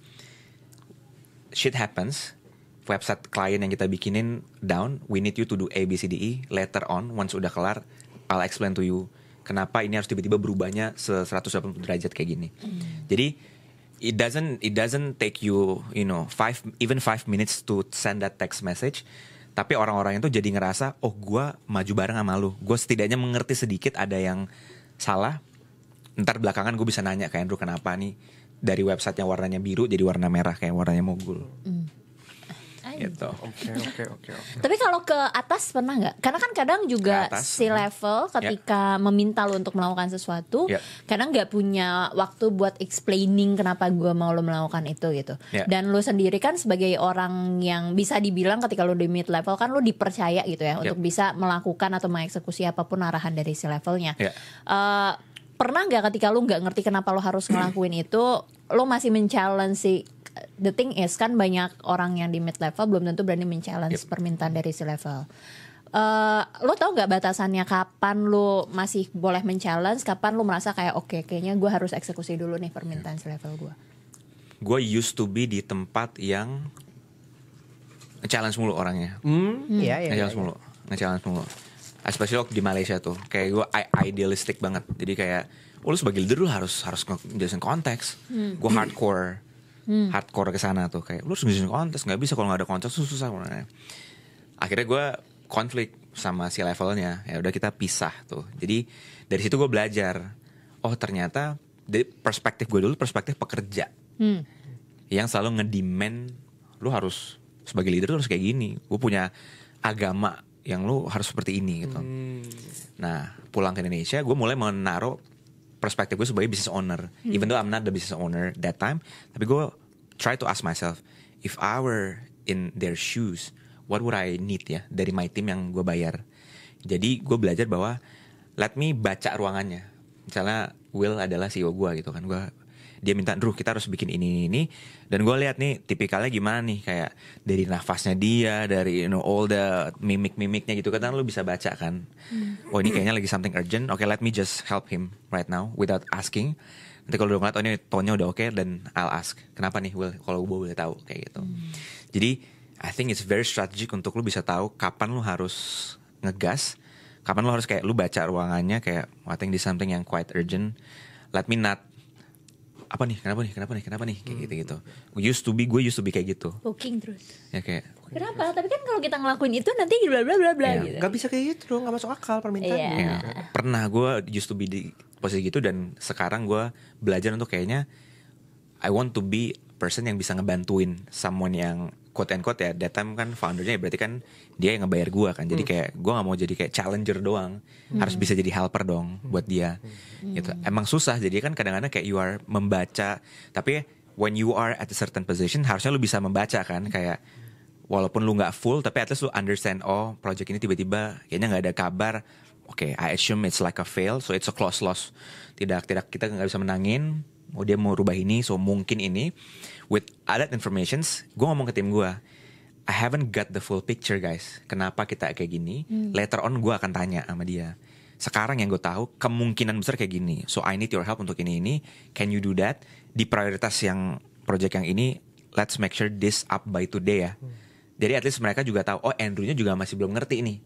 shit happens, website klien yang kita bikinin down, we need you to do A, B, C, D, E. Later on once udah kelar, I'll explain to you kenapa ini harus tiba-tiba berubahnya 180 derajat kayak gini. Jadi it doesn't take you know 5 minutes to send that text message. Tapi orang-orang itu jadi ngerasa oh gue maju bareng sama lu, gue setidaknya mengerti sedikit ada yang salah. Ntar belakangan gue bisa nanya ke Andrew kenapa nih dari websitenya warnanya biru jadi warna merah kayak warnanya Mogul. gitu. Oke. Tapi kalau ke atas pernah nggak? Karena kan kadang juga si level ketika meminta lo untuk melakukan sesuatu, kadang nggak punya waktu buat explaining kenapa gue mau lo melakukan itu gitu. Dan lo sendiri kan sebagai orang yang bisa dibilang ketika lo di mid level kan lo dipercaya gitu ya untuk bisa melakukan atau mengeksekusi apapun arahan dari si levelnya. Pernah nggak ketika lo nggak ngerti kenapa lo harus ngelakuin itu, lo masih men-challenge si the thing is kan banyak orang yang di mid level belum tentu berani men-challenge permintaan dari si level. Lo tau nggak batasannya kapan lo masih boleh men-challenge, kapan lo merasa kayak oke, kayaknya gue harus eksekusi dulu nih permintaan si level gue. Gue used to be di tempat yang nge-challenge mulu orangnya. Nge-challenge mulu. Especially di Malaysia tuh, kayak gue idealistic banget. Jadi kayak, lu sebagai leader lu harus ngejelasin konteks. Gue hardcore kesana tuh, kayak lu harus ngejelasin konteks. Nggak bisa kalau nggak ada konteks susah. Akhirnya gue konflik sama si levelnya. Ya udah kita pisah tuh. Jadi dari situ gue belajar. Oh ternyata dari perspektif gue dulu perspektif pekerja, yang selalu ngedemand lu harus sebagai leader lu harus kayak gini. Gue punya agama yang lu harus seperti ini gitu. Nah pulang ke Indonesia gue mulai menaruh perspektif gue sebagai business owner. Even though I'm not the business owner that time, tapi gue try to ask myself, if I were in their shoes, what would I need ya dari my team yang gue bayar. Jadi gue belajar bahwa let me baca ruangannya. Misalnya Will adalah CEO gue gitu kan, dia minta, Drew kita harus bikin ini, dan gue lihat nih tipikalnya gimana nih, kayak dari nafasnya dia, dari all the mimiknya gitu kan, lu bisa baca kan. Oh ini kayaknya lagi something urgent, okay, let me just help him right now without asking. Nanti kalau udah ngeliat ini tone-nya udah oke, dan I'll ask kenapa nih Will, kalau gue boleh tahu kayak gitu. Jadi I think it's very strategic untuk lu bisa tahu kapan lu harus ngegas, kapan lu harus kayak lu baca ruangannya, kayak I think this something yang quite urgent, let me not apa nih, kenapa nih kayak gitu. Gue used to be kayak gitu. Booking terus. Ya kayak. Kenapa? Tapi kan kalau kita ngelakuin itu nanti bla bla bla bla gitu. Gak bisa kayak gitu dong, gak masuk akal permintaannya. Ya, pernah gue used to be di posisi gitu, dan sekarang gue belajar untuk kayaknya I want to be person yang bisa ngebantuin someone yang quote and quote ya, that time kan foundernya berarti kan dia yang ngebayar gue kan. Jadi kayak gue gak mau jadi kayak challenger doang, harus bisa jadi helper dong buat dia gitu. Emang susah, jadi kan kadang-kadang kayak you are membaca, tapi when you are at a certain position harusnya lu bisa membaca kan, kayak walaupun lu gak full tapi at least lu understand, oh project ini tiba-tiba kayaknya gak ada kabar, okay, I assume it's like a fail, so it's a close loss, tidak kita gak bisa menangin. Oh dia mau rubah ini, so mungkin ini. With other informations, gue ngomong ke tim gue, I haven't got the full picture guys, kenapa kita kayak gini. Later on gue akan tanya sama dia. Sekarang yang gue tahu kemungkinan besar kayak gini, so I need your help untuk ini. Can you do that? Di prioritas yang project yang ini, let's make sure this up by today ya. Jadi at least mereka juga tahu, oh Andrew-nya juga masih belum ngerti ini.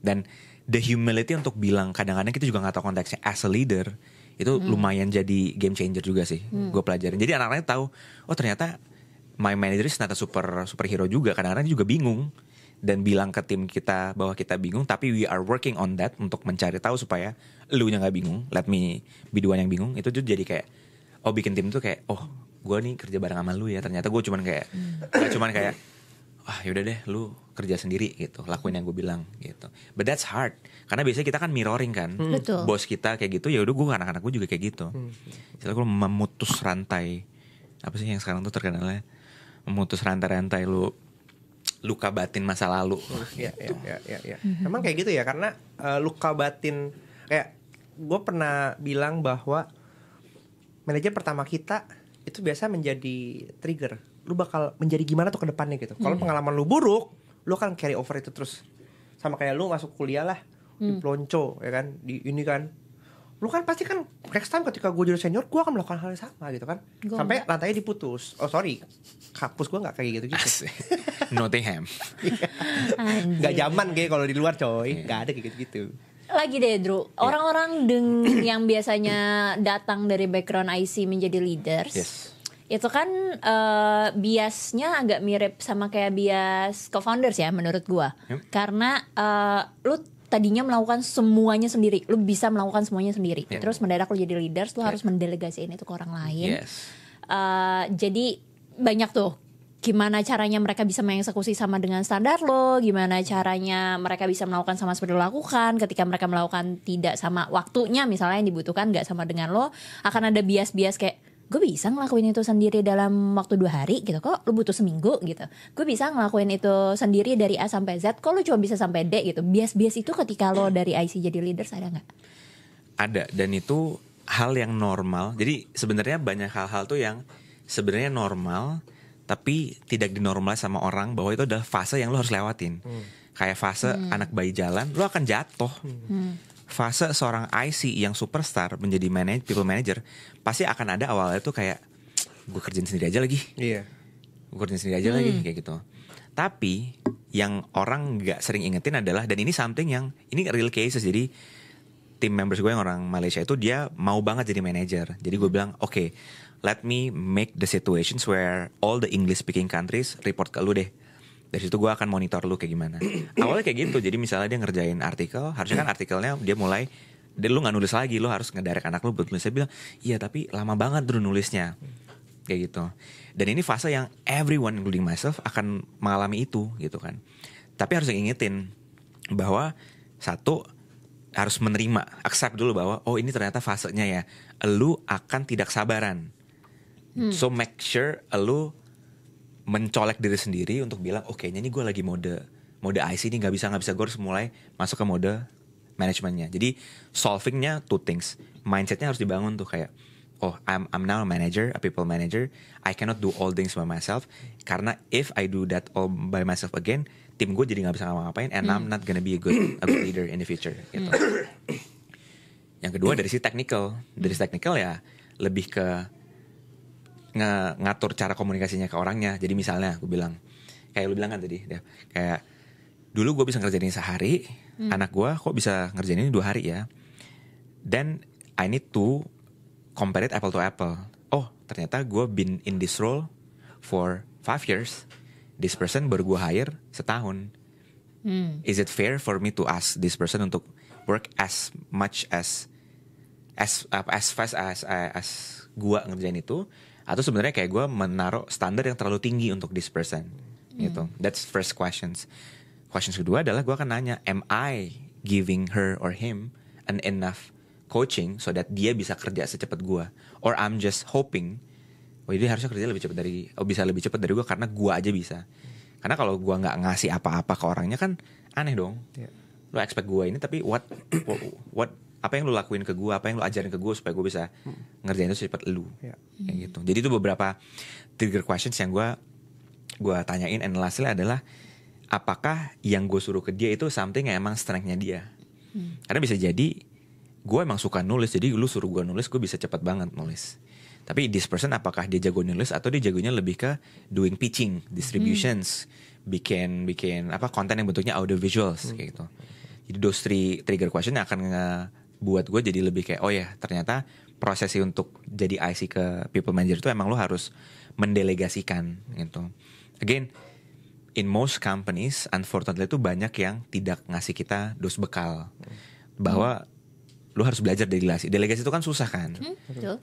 Dan the humility untuk bilang, kadang-kadang kita juga gak tahu konteksnya as a leader, itu lumayan jadi game changer juga sih. Gue pelajarin. Jadi anak-anaknya tahu, oh ternyata my manager is not a superhero juga. Kadang-kadang juga bingung dan bilang ke tim kita bahwa kita bingung, tapi we are working on that untuk mencari tahu supaya elunya nggak bingung. Let me be the one yang bingung. Itu tuh jadi kayak, oh bikin tim tuh kayak, oh gue nih kerja bareng sama lu ya. Ternyata gue cuman kayak yaudah deh lu kerja sendiri gitu, lakuin yang gue bilang gitu. But that's hard, karena biasanya kita kan mirroring kan. Bos kita kayak gitu, ya udah gue anak-anak gue juga kayak gitu. Jadi gue memutus rantai, apa sih yang sekarang tuh terkenalnya, memutus rantai-rantai lu luka batin masa lalu. Ya. Memang kayak gitu ya, karena luka batin, kayak gue pernah bilang bahwa manajer pertama kita itu biasa menjadi trigger. Lu bakal menjadi gimana tuh ke depannya gitu. Kalau pengalaman lu buruk, lu akan carry over itu terus. Sama kayak lu masuk kuliah lah, di pelonco ya kan, di ini kan. Lu kan pasti kan next time ketika gue jadi senior, gue akan melakukan hal yang sama gitu kan. Sampai rantainya diputus. Oh sorry, kampus gue gak kayak gitu-gitu. Nottingham. Gak zaman kayak kalau di luar coy, gak ada kayak gitu-gitu. Lagi deh Drew, orang-orang yang biasanya datang dari background IC menjadi leaders, itu kan biasnya agak mirip sama kayak bias co-founders ya menurut gua. Karena lu tadinya melakukan semuanya sendiri, lu bisa melakukan semuanya sendiri. Terus mendadak lu jadi leaders, lu harus mendelegasiin itu ke orang lain. Jadi banyak tuh gimana caranya mereka bisa mengeksekusi sama dengan standar lo, gimana caranya mereka bisa melakukan sama seperti lo lakukan. Ketika mereka melakukan tidak sama waktunya misalnya yang dibutuhkan gak sama dengan lo, akan ada bias-bias kayak gue bisa ngelakuin itu sendiri dalam waktu 2 hari gitu, kok lo butuh seminggu gitu. Gue bisa ngelakuin itu sendiri dari A sampai Z, kok lo cuma bisa sampai D gitu. Bias-bias itu ketika lo dari IC jadi leaders ada gak? Ada, dan itu hal yang normal. Jadi sebenarnya banyak hal-hal tuh yang sebenarnya normal tapi tidak dinormal sama orang, bahwa itu adalah fase yang lo harus lewatin. Kayak fase anak bayi jalan, lo akan jatuh. Fase seorang IC yang superstar menjadi people manager, pasti akan ada awalnya tuh kayak gue kerjain sendiri aja lagi. Iya. Gue kerjain sendiri aja lagi kayak gitu. Tapi yang orang nggak sering ingetin adalah, dan ini something yang ini real cases. Jadi tim members gue yang orang Malaysia itu dia mau banget jadi manager. Jadi gue bilang oke, let me make the situations where all the English speaking countries report ke lu deh. Dari situ gue akan monitor lu kayak gimana. Awalnya kayak gitu. Jadi misalnya dia ngerjain artikel, harusnya kan artikelnya dia mulai, lu gak nulis lagi, lu harus ngedirect anak lu buat nulis. Saya bilang, iya tapi lama banget dulu nulisnya. Kayak gitu. Dan ini fase yang everyone including myself akan mengalami itu gitu kan. Tapi harus ingetin bahwa satu, harus menerima, accept dulu bahwa oh ini ternyata fasenya ya. Lu akan tidak sabaran. So make sure lu mencolek diri sendiri untuk bilang oke, ini gue lagi mode IC ini nggak bisa gue harus mulai masuk ke mode manajemennya. Jadi solvingnya 2 things, mindsetnya harus dibangun tuh kayak oh I'm now a manager, a people manager, I cannot do all things by myself, karena if I do that all by myself again, tim gue jadi nggak bisa ngapa-ngapain, and I'm not gonna be a good leader in the future gitu. Yang kedua dari sisi technical ya lebih ke ngatur cara komunikasinya ke orangnya. Jadi misalnya gue bilang, kayak lu bilang kan tadi, kayak dulu gue bisa ngerjain ini sehari, anak gue kok bisa ngerjain ini 2 hari ya. Then I need to compare it apple to apple. Oh ternyata gue been in this role for 5 years, this person baru gue hire setahun. Is it fair for me to ask this person untuk work as much as fast as gue ngerjain itu? Atau sebenarnya kayak gue menaruh standar yang terlalu tinggi untuk this person gitu. That's first questions. Questions kedua adalah gue akan nanya, am I giving her or him an enough coaching so that dia bisa kerja secepat gue, or I'm just hoping oh dia harusnya kerja lebih cepat bisa lebih cepat dari gue karena gue aja bisa. Karena kalau gue nggak ngasih apa-apa ke orangnya kan aneh dong. Lo expect gue ini tapi what apa yang lu lakuin ke gue, apa yang lu ajarin ke gue supaya gue bisa ngerjain itu secepat lu, kayak gitu. Jadi itu beberapa trigger questions yang gue tanyain, and lastly adalah apakah yang gue suruh ke dia itu something yang emang strength-nya dia. Karena bisa jadi gue emang suka nulis, jadi lu suruh gue nulis, gue bisa cepat banget nulis. Tapi this person apakah dia jago nulis atau dia jagonya lebih ke doing pitching, distributions, bikin apa konten yang bentuknya audio visuals kayak gitu. Jadi those 3 trigger question yang akan buat gue jadi lebih kayak oh ya ternyata prosesi untuk jadi IC ke people manager itu emang lo harus mendelegasikan gitu. Again, in most companies unfortunately itu banyak yang tidak ngasih kita dos bekal bahwa lo harus belajar delegasi. Delegasi itu kan susah kan.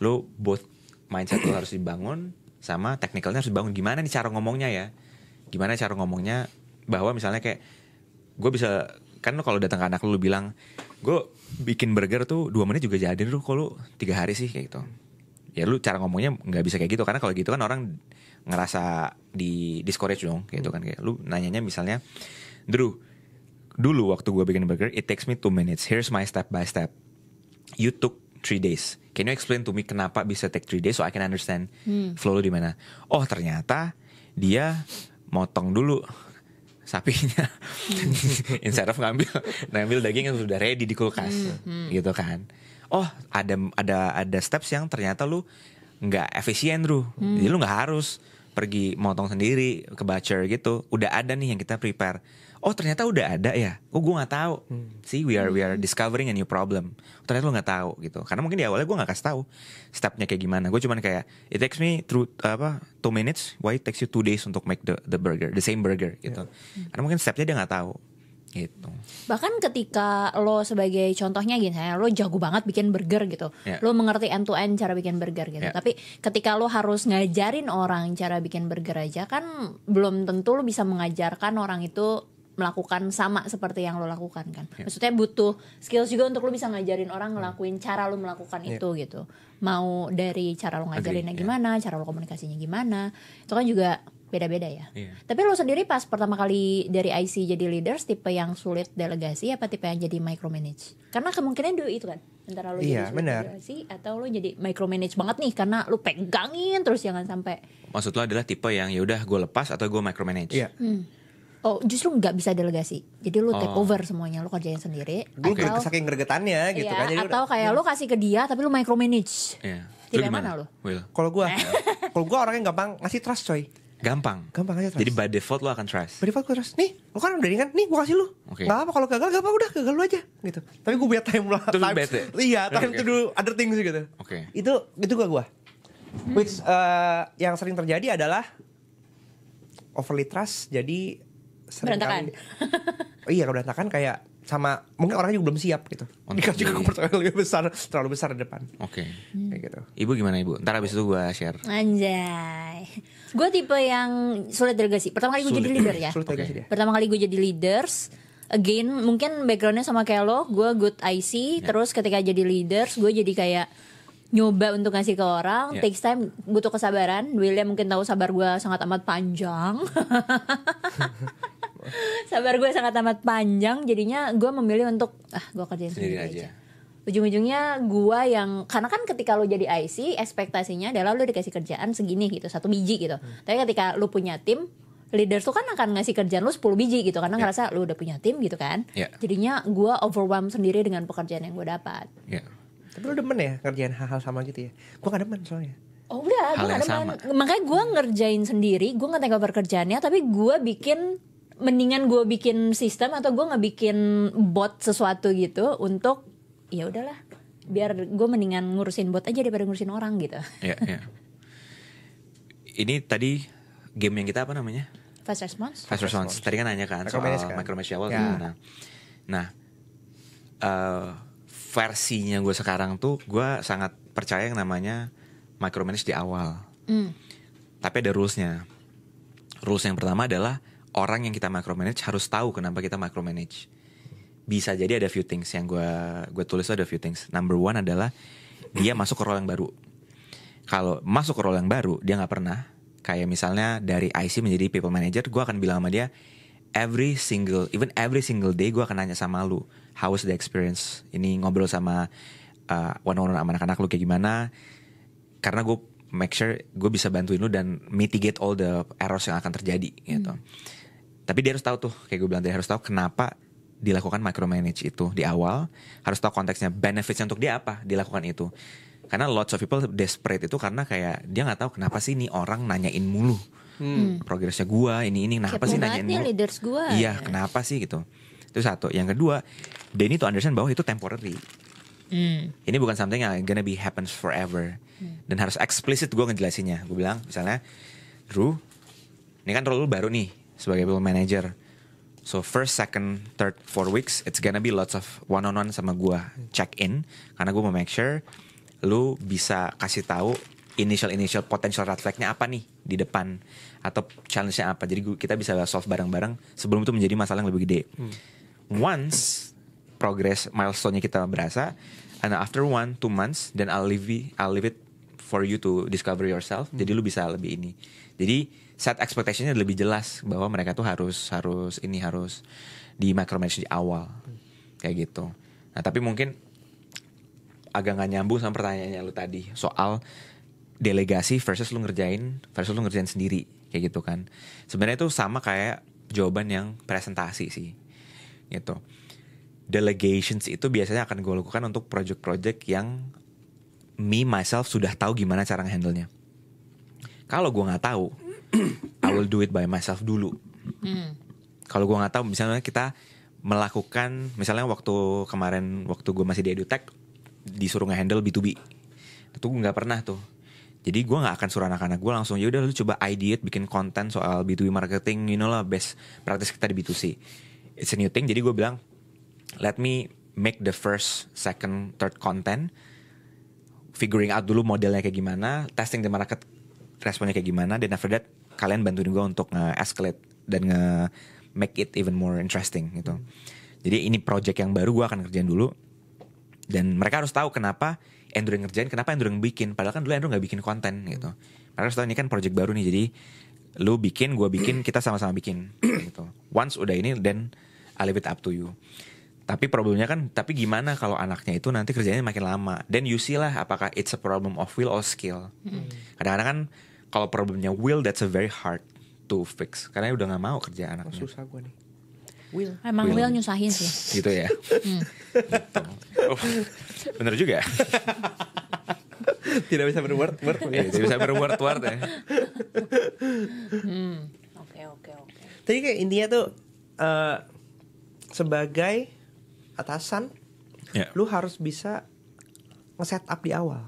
Lo both mindset lo harus dibangun sama technicalnya harus dibangun. Gimana nih cara ngomongnya ya? Gimana cara ngomongnya bahwa misalnya kayak gue bisa kan lo kalau datang ke anak lo bilang gue bikin burger tuh 2 menit juga jadi tuh, kok lu 3 hari sih kayak gitu. Ya lu cara ngomongnya nggak bisa kayak gitu, karena kalau gitu kan orang ngerasa di discourage dong kayak gitu kan. Kayak lu nanyanya misalnya, Drew, dulu waktu gue bikin burger it takes me 2 minutes, here's my step by step, you took 3 days, can you explain to me kenapa bisa take 3 days so I can understand flow lu di mana. Oh ternyata dia motong dulu sapinya instead of ngambil daging yang sudah ready di kulkas gitu kan. Oh ada steps yang ternyata lu nggak efisien Drew. Jadi lu nggak harus pergi motong sendiri ke butcher gitu. Udah ada nih yang kita prepare. Oh ternyata udah ada ya. Oh gue nggak tahu. See we are discovering a new problem. Ternyata lu nggak tahu gitu. Karena mungkin di awalnya gue nggak kasih tahu stepnya kayak gimana. Gue cuman kayak it takes me 2 minutes. Why it takes you 2 days untuk make the burger, the same burger gitu. Karena mungkin stepnya dia nggak tahu. Gitu. Bahkan ketika lo sebagai contohnya gini, lo jago banget bikin burger gitu, lo mengerti end to end cara bikin burger gitu. Tapi ketika lo harus ngajarin orang cara bikin burger aja kan belum tentu lo bisa mengajarkan orang itu melakukan sama seperti yang lo lakukan kan. Maksudnya butuh skills juga untuk lo bisa ngajarin orang ngelakuin cara lo melakukan itu gitu. Mau dari cara lo ngajarinnya gimana, cara lo komunikasinya gimana, itu kan juga beda-beda ya. Tapi lo sendiri pas pertama kali dari IC jadi leaders, tipe yang sulit delegasi apa tipe yang jadi micromanage? Karena kemungkinan dulu itu kan antara lo jadi sulit delegasi atau lo jadi micromanage banget nih karena lo pegangin terus jangan sampai. Maksud lo adalah tipe yang ya udah gue lepas atau gue micromanage? Oh justru nggak bisa delegasi, jadi lo take over semuanya, lo kerjain sendiri. Atau saking gregetannya gitu kan. Jadi atau kayak lo kasih ke dia tapi lo micromanage. Tipe yang mana lo? Kalau gue orangnya gampang ngasih trust coy. Gampang aja trust. Jadi by default lo akan trust. By default gue trust. Nih, lo kan udah kan, nih gue kasih lo. Gak apa kalau gagal, gak apa udah gagal lo aja gitu. Tapi gue punya time lah. Time to do other things gitu. Itu gue. Which yang sering terjadi adalah overly trust. Jadi berantakan. Berantakan kayak sama mungkin orangnya juga belum siap gitu. Dikasih kepercayaan lebih besar, terlalu besar di depan. Kayak gitu. Ibu gimana Ibu? Ntar abis itu gue share. Anjay. Gue tipe yang sulit delegasi. Pertama kali gue jadi leader ya. Pertama kali gue jadi leaders. Again, mungkin backgroundnya sama kayak lo. Gue good IC. Terus ketika jadi leaders, gue jadi kayak nyoba untuk ngasih ke orang. Takes time, butuh kesabaran. William mungkin tahu sabar gue sangat amat panjang. Sabar gue sangat amat panjang. Jadinya gue memilih untuk gue kerjain sendiri aja. Ujung-ujungnya gue yang, karena kan ketika lo jadi IC ekspektasinya adalah lo dikasih kerjaan segini gitu, 1 biji gitu. Tapi ketika lo punya tim, leaders tuh kan akan ngasih kerjaan lo 10 biji gitu, karena ngerasa lo udah punya tim gitu kan. Jadinya gue overwhelm sendiri dengan pekerjaan yang gue dapat. Tapi lo demen ya kerjaan hal-hal sama gitu ya? Gue gak demen soalnya. Oh udah, gue gak demen. Makanya gue ngerjain sendiri, gue gak tega pekerjaannya, tapi gue mendingan gue bikin sistem atau gue ngebikin bot sesuatu gitu untuk ya udahlah, biar gue mendingan ngurusin bot aja daripada ngurusin orang gitu. Ini tadi game yang kita apa namanya? Fast response. Tadi kan nanya kan soal micromanage awal gimana. Nah, versinya gue sekarang tuh gue sangat percaya yang namanya micromanage di awal. Tapi ada rulesnya. Rules yang pertama adalah orang yang kita micromanage harus tahu kenapa kita micromanage. Bisa jadi ada few things yang gue tulis tuh ada few things. Number one adalah dia masuk ke role yang baru. Kalau masuk ke role yang baru dia nggak pernah. Kayak misalnya dari IC menjadi people manager, gue akan bilang sama dia every single day gue akan nanya sama lu, how was the experience? Ini ngobrol sama one-on-one sama anak-anak lu kayak gimana? Karena gue make sure gue bisa bantuin lu dan mitigate all the errors yang akan terjadi gitu. Tapi dia harus tahu tuh, kayak gue bilang tadi, harus tahu kenapa dilakukan micromanage itu di awal, harus tahu konteksnya, benefitsnya untuk dia apa dilakukan itu. Karena lots of people desperate itu karena kayak dia nggak tahu kenapa sih nih orang nanyain mulu progresnya gua ini kenapa sih nanyain mulu, leaders gua. Iya kenapa sih gitu. Itu satu. Yang kedua, they need to understand bahwa itu temporary. Ini bukan something yang gonna be happens forever. Dan harus explicit gue ngejelasinnya. Gue bilang misalnya, Drew, ini kan role lu baru nih sebagai people manager. So first, second, third, 4 weeks it's gonna be lots of one-on-one sama gue check in. Karena gue mau make sure lu bisa kasih tahu initial potential red flag-nya apa nih di depan, atau challenge-nya apa. Jadi kita bisa solve bareng-bareng sebelum itu menjadi masalah yang lebih gede. Once progress milestone-nya kita berasa, and after 1-2 months, then I'll leave it for you to discover yourself. Jadi lu bisa lebih ini. Jadi set expectation-nya lebih jelas bahwa mereka tuh harus di micromanage di awal. Kayak gitu. Nah, tapi mungkin agak gak nyambung sama pertanyaannya lu tadi soal delegasi versus lu ngerjain sendiri kayak gitu kan. Sebenarnya itu sama kayak jawaban yang presentasi sih. Gitu. Delegations itu biasanya akan gue lakukan untuk project-project yang myself sudah tahu gimana cara nge-handle-nya. Kalau gue nggak tahu, I will do it by myself dulu. Kalau gue nggak tahu, misalnya kita melakukan, misalnya waktu gue masih di EduTech, disuruh nge-handle B2B, itu gue nggak pernah tuh. Jadi gue nggak akan suruh anak-anak gue langsung, ya udah lu coba ideate bikin konten soal B2B marketing, you know lah best practice kita di B2C. it's a new thing. Jadi gue bilang, let me make the first, second, third content, figuring out dulu modelnya kayak gimana, testing the market, responnya kayak gimana, then after that kalian bantuin gue untuk nge-escalate dan nge-make it even more interesting gitu. Jadi ini project yang baru gue akan kerjain dulu, dan mereka harus tahu kenapa Andrew yang ngerjain, kenapa Andrew yang bikin, padahal kan dulu Andrew gak bikin konten gitu. Mereka harus tahu ini kan project baru nih, jadi lu bikin, gue bikin, kita sama-sama bikin gitu. Once udah ini, then I leave it up to you. Tapi problemnya kan, tapi gimana kalau anaknya itu nanti kerjanya makin lama? Then you see lah apakah it's a problem of will or skill. Kadang-kadang kan kalau problemnya will, that's a very hard to fix. Karena udah gak mau kerja anaknya. Susah gue nih. Will. Emang Will nyusahin sih. Gitu ya. Gitu. Oh, bener juga. Tidak bisa berword. Tidak bisa berword ya. Oke. Tapi kayak intinya tuh sebagai atasan, lu harus bisa nge-set up di awal.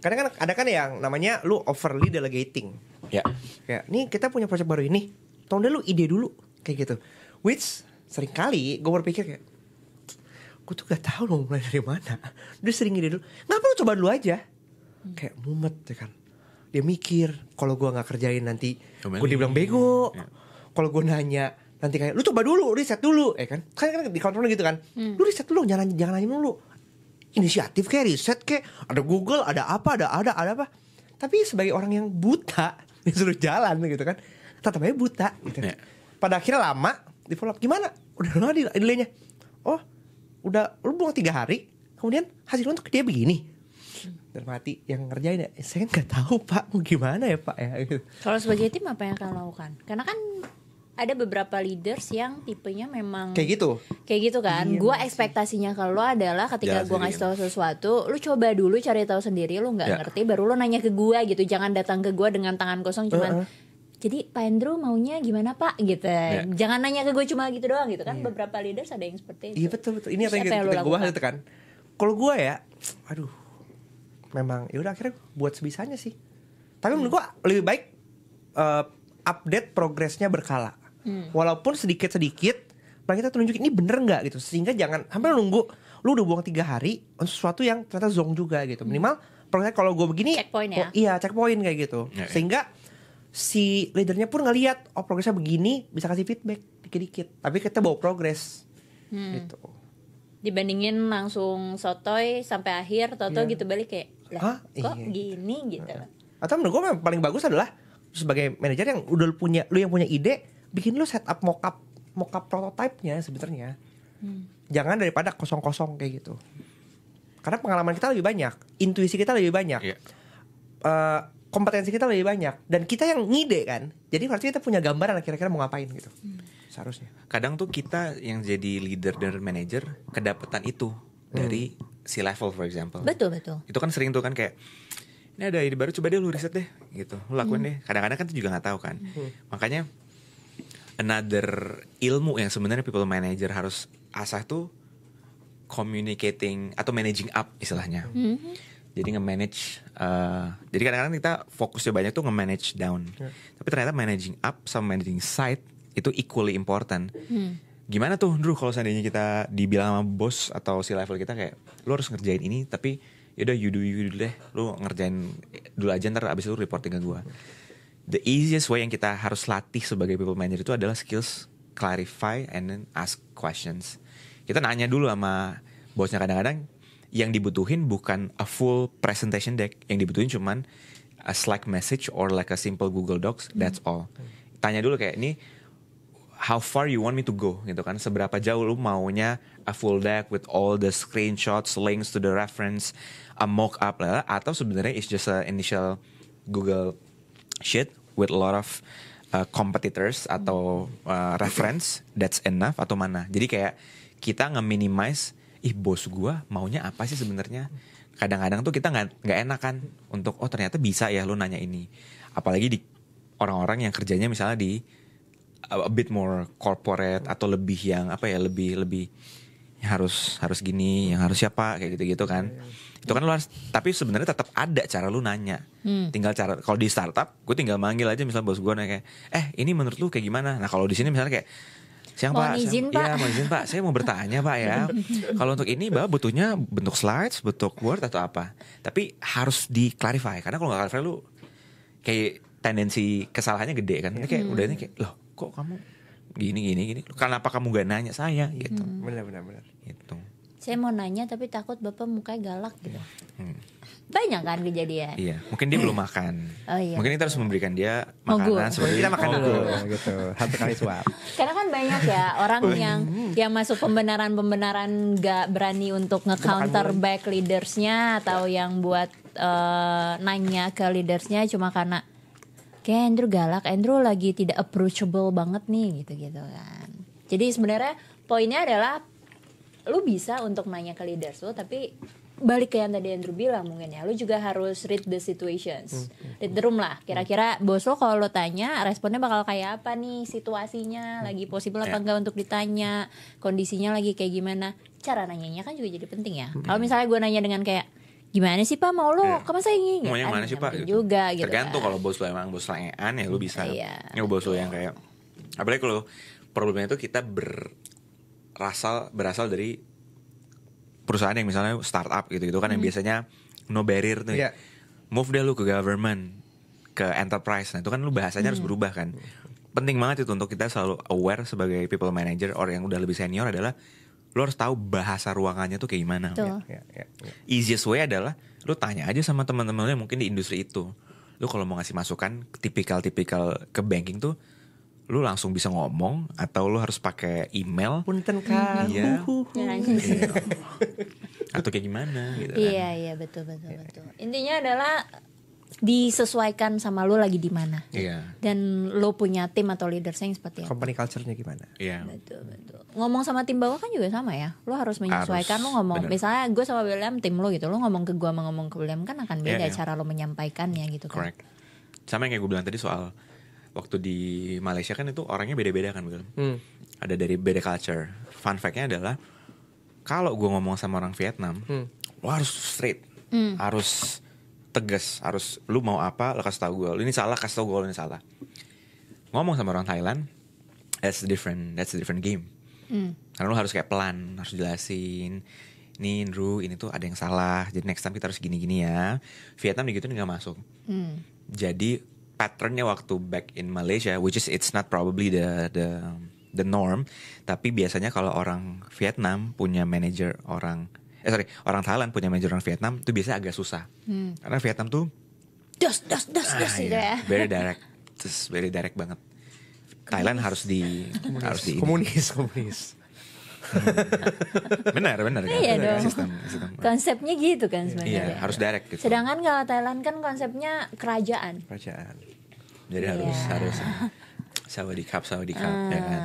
Kadang kan ada kan yang namanya lu overly delegating. Ya. Kayak nih kita punya proyek baru ini, tolong deh lu ide dulu kayak gitu. Which seringkali gue berpikir kayak, gue tuh gak tahu mau mulai dari mana. Dia sering ide dulu, ngapa lu coba dulu aja. Kayak mumet ya kan. Dia mikir, kalau gue gak kerjain nanti gue dibilang bego. Kalau gue nanya nanti kayak, lu coba dulu, riset dulu, kan di kantor gitu kan. Lu riset dulu, jangan nanya dulu. Inisiatif kayak riset kayak, ada Google, ada apa. Tapi sebagai orang yang buta, disuruh jalan gitu kan, tetap aja buta gitu. Pada akhirnya lama di follow up, gimana? Udah nggak nilainya? Oh, udah lu buang 3 hari, kemudian hasil untuk dia begini. Dan mati yang ngerjain ya, saya kan nggak tahu pak, mau gimana ya pak ya. Kalau sebagai tim apa yang kalian lakukan? Karena kan ada beberapa leaders yang tipenya memang kayak gitu kan. Gua ekspektasinya kalau adalah ketika gua ngasih tahu sesuatu, lu coba dulu cari tahu sendiri, lu nggak ngerti baru lu nanya ke gua gitu. Jangan datang ke gua dengan tangan kosong cuman jadi Pak Andrew maunya gimana Pak gitu. Jangan nanya ke gue cuma gitu doang gitu kan. Beberapa leaders ada yang seperti itu. Iya betul. Ini apa yang kita gue bahas itu kan. Kalau gue ya, aduh, memang ya udah akhirnya buat sebisanya sih. Tapi menurut gue lebih baik update progresnya berkala. Walaupun sedikit-sedikit, paling kita tunjukin ini bener nggak gitu. Sehingga jangan sampai nunggu lu udah buang 3 hari untuk sesuatu yang ternyata zonk juga gitu. Minimal progresnya kalau gue begini, checkpoint ya. Iya checkpoint kayak gitu. Sehingga si leadernya pun ngelihat, oh progresnya begini, bisa kasih feedback dikit-dikit. Tapi kita bawa progres gitu. Dibandingin langsung sotoy sampai akhir, toto gitu balik kayak, lah kok gini gitu. Atau menurut gue yang paling bagus adalah sebagai manajer yang udah lu yang punya ide, bikin lu setup mock-up prototype-nya sebenarnya. Jangan daripada kosong-kosong kayak gitu. Karena pengalaman kita lebih banyak, intuisi kita lebih banyak. Kompetensi kita lebih banyak, dan kita yang ngide kan, jadi berarti kita punya gambaran kira-kira mau ngapain gitu. Seharusnya kadang tuh kita yang jadi leader dan manager kedapatan itu dari si level for example. Betul itu kan sering tuh kan kayak, ini ada ide baru, coba deh lu riset deh gitu, lu lakuin deh. Kadang-kadang kan tuh juga nggak tahu kan. Makanya another ilmu yang sebenarnya people manager harus asah tuh communicating atau managing up istilahnya. Jadi nge-manage, jadi kadang-kadang kita fokusnya banyak tuh nge-manage down. Tapi ternyata managing up sama managing side itu equally important. Gimana tuh Drew kalau seandainya kita dibilang sama bos atau si level kita kayak, lu harus ngerjain ini, tapi yaudah you do deh, lu ngerjain dulu aja, ntar abis itu reporting ke gue. The easiest way yang kita harus latih sebagai people manager itu adalah skills clarify and then ask questions. Kita nanya dulu sama bosnya. Kadang-kadang yang dibutuhin bukan a full presentation deck, yang dibutuhin cuman a Slack message or like a simple Google Docs, that's all. Tanya dulu kayak, ini how far you want me to go gitu kan, seberapa jauh lu maunya a full deck with all the screenshots, links to the reference, a mock up lah, atau sebenarnya it's just a initial Google sheet with a lot of competitors atau reference, that's enough atau mana. Jadi kayak kita nge-minimize, bos gua maunya apa sih sebenarnya. Kadang-kadang tuh kita nggak enak kan untuk, oh ternyata bisa ya lu nanya ini. Apalagi di orang-orang yang kerjanya misalnya di a bit more corporate atau lebih yang apa ya, lebih harus gini, yang harus siapa kayak gitu-gitu kan. Itu kan lu harus, tapi sebenarnya tetap ada cara lu nanya. Tinggal cara, kalau di startup gue tinggal manggil aja misalnya bos gue nanya kayak, ini menurut lu kayak gimana. Nah kalau di sini misalnya kayak, Siang Mohon Pak, izin, Pak. Iya, mohon izin Pak, saya mau bertanya Pak ya. Kalau untuk ini Bapak butuhnya bentuk slides, bentuk Word atau apa? Tapi harus di-clarify, karena kalau nggak clarify lu kayak tendensi kesalahannya gede kan. Ini kayak udah ini kayak, loh kok kamu gini. Kenapa kamu gak nanya saya gitu. Benar. Gitu. Saya mau nanya tapi takut bapak mukanya galak gitu. Banyak kan kejadian. Iya, mungkin dia belum makan. Oh, iya. Mungkin kita harus memberikan dia Mogul. makanan seperti Kita makan dulu gitu. Satu kali suap. Karena kan banyak ya orang yang masuk pembenaran gak berani untuk nge-counter back leadersnya atau yang buat nanya ke leadersnya cuma karena kayak Andrew galak, Andrew lagi tidak approachable banget nih gitu kan. Jadi sebenarnya poinnya adalah lu bisa untuk nanya ke leaders lu, tapi balik ke yang tadi Andrew bilang mungkin ya, lu juga harus read the situations, read the room lah. Kira-kira bos lo kalau lo tanya responnya bakal kayak apa nih, situasinya lagi possible apa enggak untuk ditanya, kondisinya lagi kayak gimana. Cara nanyanya kan juga jadi penting ya. Kalau misalnya gue nanya dengan kayak gimana sih Pak mau lo, kamu saya ingin mau yang mana sih Pak gitu. Juga gitu. Tergantung kan. kalau bos lo emang bos lengean ya lu bisa. Iya. Ya bos lo yang kayak, apalagi kalau problemnya itu kita berasal dari perusahaan yang misalnya startup gitu kan yang biasanya no barrier tuh. Iya. Move deh lu ke government, ke enterprise. Nah, itu kan lu bahasanya harus berubah kan. Penting banget itu untuk kita selalu aware sebagai people manager or yang udah lebih senior adalah lu harus tahu bahasa ruangannya tuh kayak gimana. Ya. Easiest way adalah lu tanya aja sama teman-teman lu yang mungkin di industri itu. Lu kalau mau ngasih masukan tipikal ke banking tuh lu langsung bisa ngomong atau lu harus pakai email. Punten Kang. Iya. Iya. Atau kayak gimana gitu kan. Iya betul. Intinya adalah disesuaikan sama lu lagi di mana. Iya. Dan lu punya tim atau leadersnya yang seperti apa. Company culture-nya gimana? Iya. Betul. Ngomong sama tim bawah kan juga sama ya. Lu harus menyesuaikan. Lu ngomong bener. misalnya gue sama William tim lu gitu. Lu ngomong ke gue sama ngomong ke William kan akan beda Iya. cara lu menyampaikannya gitu kan. Correct. Sama yang kayak gue bilang tadi soal waktu di Malaysia kan itu orangnya beda-beda kan William. Ada dari beda culture. Fun fact-nya adalah kalau gue ngomong sama orang Vietnam, lo harus straight, harus tegas, harus lu mau apa lo kasih tahu gue. Lu ini salah, kasih tahu gue lu ini salah. Ngomong sama orang Thailand, that's a different game. Karena lu harus kayak pelan, harus jelasin. Nih Andrew, ini tuh ada yang salah. Jadi next time kita harus gini-gini ya. Vietnam gitu nggak masuk. Jadi patternnya waktu back in Malaysia, which is it's not probably the norm, tapi biasanya kalau orang Vietnam punya manajer orang Thailand punya manajer orang Vietnam itu biasanya agak susah. Karena Vietnam tuh Das gitu ya. very direct banget. Thailand harus di Komunis. benar kan? Iya dong. Sistem. Konsepnya gitu kan sebenarnya. Iya, harus direct gitu. Sedangkan kalau Thailand kan konsepnya kerajaan. Jadi harus sawadikap ya kan.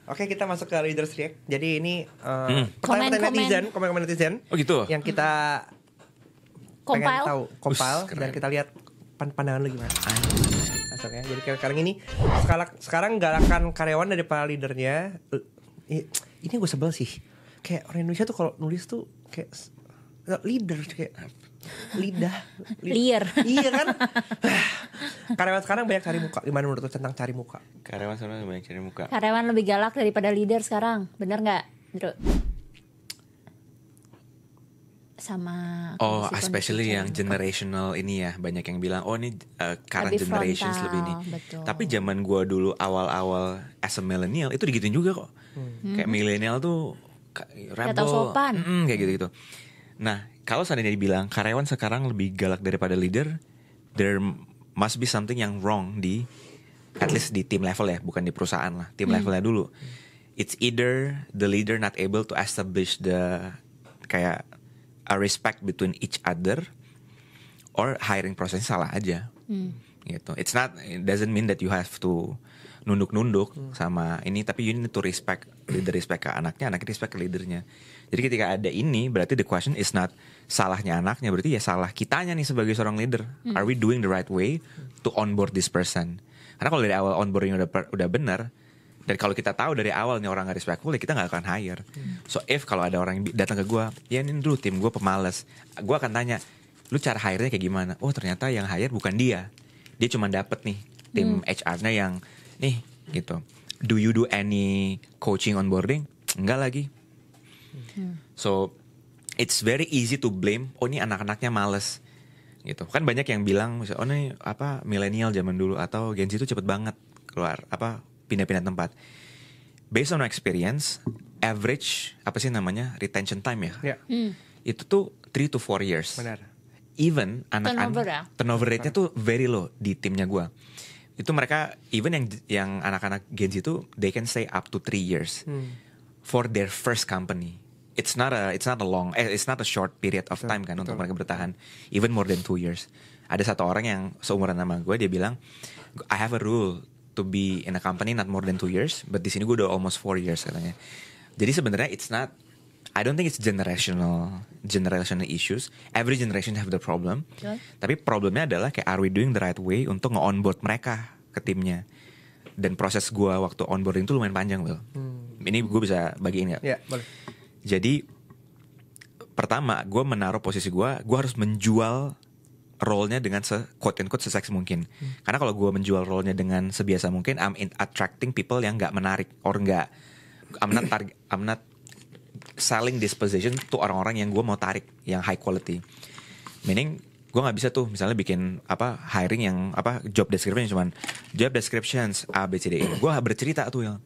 Oke, kita masuk ke Leaders React. Jadi ini Komen. komen netizen Oh gitu. yang kita pengen tahu compile dan kita lihat pandangan lu gimana. Maksudnya jadi sekarang ini sekarang galakan karyawan dari para leadernya. Ini gue sebel sih. Kayak orang Indonesia tuh kalau nulis tuh kayak leader kayak Liar. Iya kan? Karyawan sekarang banyak cari muka. Gimana menurut lu tentang cari muka? Karyawan sekarang banyak cari muka. Karyawan lebih galak daripada leader sekarang. Bener nggak, Andrew? Sama especially yang generational ini ya, banyak yang bilang ini current lebih generations frontal, lebih ini. betul. Tapi zaman gua dulu awal-awal as a millennial itu digituin juga kok. Kayak millennial tuh rebel, tahu sopan. kayak gitu-gitu. Nah, kalau seandainya dibilang karyawan sekarang lebih galak daripada leader, there must be something yang wrong di at least di team level ya, bukan di perusahaan lah, tim levelnya dulu. It's either the leader not able to establish the kayak a respect between each other, or hiring prosesnya salah aja. Gitu. It doesn't mean that you have to nunduk-nunduk sama ini, tapi you need to respect, leader respect ke anaknya respect ke leadernya. Jadi ketika ada ini, berarti the question is not salahnya anaknya, berarti ya salah kitanya nih sebagai seorang leader. Are we doing the right way to onboard this person? Karena kalau dari awal onboarding udah benar, dan kalau kita tahu dari awal nih orang gak respectful, ya kita gak akan hire. So if kalau ada orang yang datang ke gue, ya ini dulu tim gue pemalas, gue akan tanya, lu cara hire-nya kayak gimana? Oh ternyata yang hire bukan dia cuma dapet nih tim HR-nya yang nih gitu. Do you do any coaching onboarding? Enggak lagi. So it's very easy to blame. Oh ini anak-anaknya males gitu. Kan banyak yang bilang misalnya, oh ini apa milenial zaman dulu atau Gen Z itu cepet banget keluar apa pindah-pindah tempat. Based on my experience, average apa sih namanya retention time ya? Itu tuh 3 to 4 years. Benar. Even anak-anak turnover rate-nya tuh very low di timnya gue. Itu mereka even yang anak-anak Gen Z itu they can stay up to 3 years for their first company. It's not a short period of time kan untuk mereka bertahan. Even more than 2 years. Ada satu orang yang seumuran sama gue, dia bilang, I have a rule to be in a company not more than 2 years, but di sini gue udah almost 4 years katanya. Jadi sebenarnya I don't think it's generational issues. Every generation have the problem. Tapi problemnya adalah kayak are we doing the right way untuk nge-onboard mereka ke timnya. Dan proses gue waktu onboarding itu lumayan panjang, Will. Ini gue bisa bagiin ya? Boleh. Jadi pertama gue menaruh posisi gue harus menjual role-nya dengan quote-unquote seseksi mungkin. Karena kalau gue menjual role-nya dengan sebiasa mungkin, I'm attracting people yang gak menarik or gak, I'm not selling this position to orang-orang yang gue mau tarik, yang high quality. Meaning gue gak bisa tuh misalnya bikin hiring yang job description cuman job descriptions A B C D E. Gue bercerita tuh yang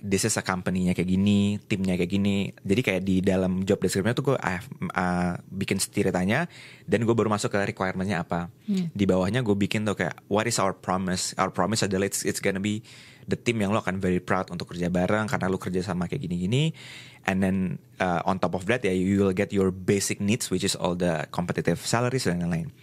this is a company-nya kayak gini, timnya kayak gini. Jadi kayak di dalam job description-nya tuh gue bikin ceritanya, dan gue baru masuk ke requirement-nya apa. Di bawahnya gue bikin tuh kayak what is our promise. Our promise adalah it's gonna be the team yang lo akan very proud untuk kerja bareng karena lo kerja sama kayak gini-gini. And then on top of that ya you will get your basic needs, which is all the competitive salaries dan lain-lain.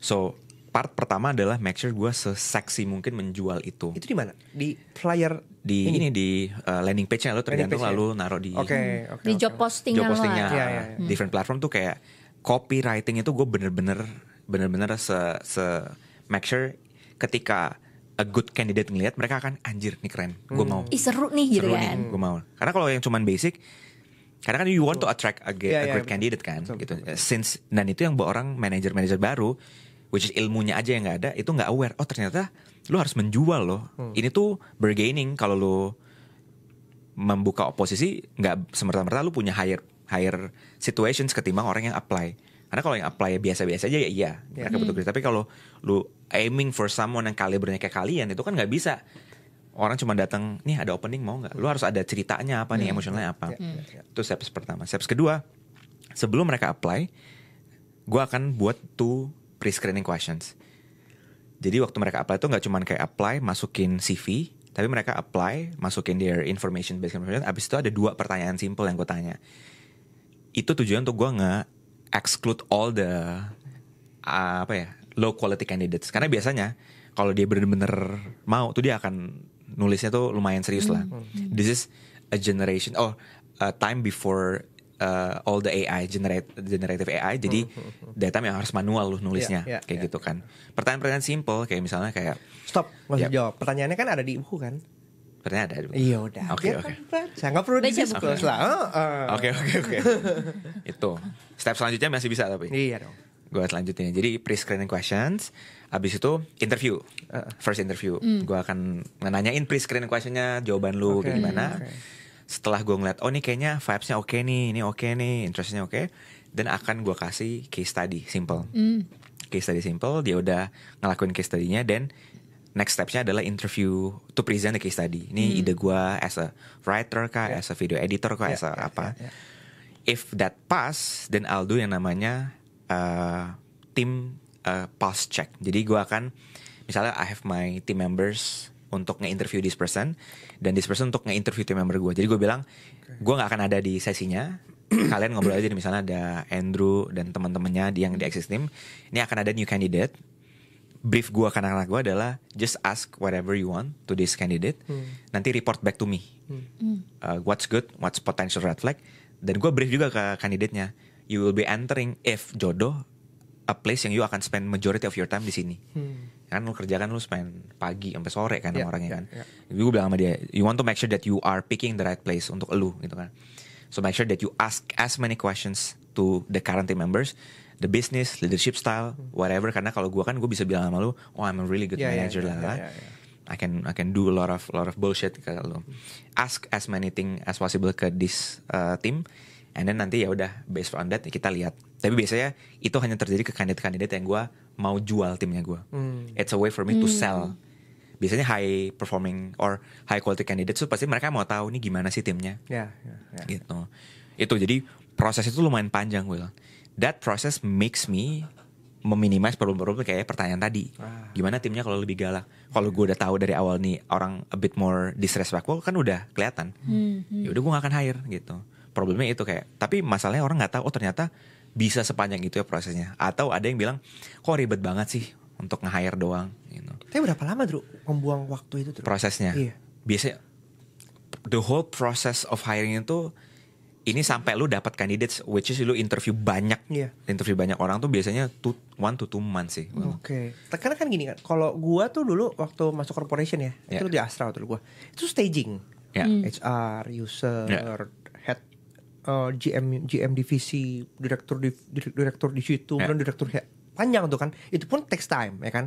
So part pertama adalah make sure gue seseksi mungkin menjual itu. Itu di mana? Di flyer di landing page-nya lo tergantung lalu naruh di di job postingnya. Different platform tuh kayak copywriting itu gue bener-bener make sure ketika a good candidate ngelihat mereka akan anjir nih keren, gue mau. Seru nih gitu kan. Gue mau. Karena kalau yang cuman basic, karena kan you want to attract a great candidate kan, gitu. Since dan itu yang buat orang manager baru, which is ilmunya aja yang nggak ada, itu nggak aware. Oh ternyata lu harus menjual loh. Ini tuh bargaining. Kalau lu membuka oposisi, nggak semerta-merta lu punya higher situations ketimbang orang yang apply. Karena kalau yang apply biasa-biasa aja ya iya, mereka butuh kerja. Tapi kalau lu aiming for someone yang kalibernya kayak kalian, itu kan nggak bisa. Orang cuma datang, nih ada opening mau nggak? Lu harus ada ceritanya apa nih, emosionalnya apa. Itu steps pertama. Steps kedua, sebelum mereka apply, gue akan buat pre-screening questions. Jadi waktu mereka apply itu nggak cuma kayak apply, masukin CV, tapi mereka apply, masukin their information, basic information. Abis itu ada 2 pertanyaan simple yang gue tanya. Itu tujuan untuk gue nge-exclude all the low quality candidates. Karena biasanya kalau dia bener-bener mau, tuh dia akan nulisnya tuh lumayan serius lah. This is a generation, a time before all the AI, generative AI. Jadi data yang harus manual lu nulisnya, kayak gitu kan. Pertanyaan-pertanyaan simple kayak misalnya kayak stop, nggak usah jawab. Pertanyaannya kan ada di buku kan? Pertanyaan ada. Iya udah. Oke. Saya nggak perlu di-disclose lah. Oke. Itu step selanjutnya masih bisa tapi. Iya dong. Gue selanjutnya. Jadi pre-screening questions. Abis itu interview. First interview. Gue akan nanyain pre-screening questionnya, jawaban lu kayak gimana. Setelah gue ngeliat, oh nih kayaknya vibes-nya oke nih, ini oke nih, interest-nya oke, dan akan gue kasih case study simple. Case study simple, dia udah ngelakuin case study-nya, dan next step-nya adalah interview to present the case study. Ini ide gue as a writer kah, as a video editor kah, as a apa. If that pass, then I'll do yang namanya team pulse check. Jadi gue akan, misalnya I have my team members untuk nge-interview this person, dan this person untuk nge-interview team member gue. Jadi gue bilang, gue gak akan ada di sesinya. Kalian ngobrol aja, misalnya ada Andrew dan teman-temannya yang di Access Team. Ini akan ada new candidate. Brief gue ke anak-anak gue adalah just ask whatever you want to this candidate. Nanti report back to me. What's good, what's potential red flag. Dan gue brief juga ke kandidatnya. You will be entering, if jodoh, a place yang you akan spend majority of your time di sini. Kan lu kerja kan lu spend pagi sampai sore kan sama orangnya kan. Jadi gue bilang sama dia, you want to make sure that you are picking the right place untuk lu gitu kan. So make sure that you ask as many questions to the current team members, the business, leadership style, whatever. Karena kalau gue bisa bilang sama lu, oh I'm a really good manager lah. I can do a lot of bullshit kalau ask as many thing as possible ke this team, and then nanti ya udah based on that kita lihat. Tapi biasanya itu hanya terjadi ke kandidat-kandidat yang gue mau jual timnya gue. It's a way for me to sell. Biasanya high performing or high quality candidates tuh pasti mereka mau tahu nih gimana sih timnya. Gitu. Itu jadi proses itu lumayan panjang, Will. That process makes me meminimize problem-problem kayak pertanyaan tadi. Gimana timnya kalau lebih galak? Kalau gue udah tahu dari awal nih orang a bit more disrespectful kan udah kelihatan. Ya udah gue gak akan hire gitu. Problemnya itu kayak, tapi masalahnya orang nggak tahu. Oh ternyata bisa sepanjang itu ya prosesnya. Atau ada yang bilang, kok ribet banget sih untuk nge-hire doang. Gitu. Tapi berapa lama Drew membuang waktu itu Drew? Prosesnya? Iya. Biasanya the whole process of hiring itu ini sampai lu dapat candidates, which is lu interview banyak, interview banyak orang tuh biasanya 1 to 2 months sih. Oke. Karena kan gini kan, kalau gua tuh dulu waktu masuk corporation ya, itu di Astra waktu gua, itu staging, HR, user, head, GM divisi, direktur di situ, dan direktur panjang tuh kan, itu pun takes time ya kan.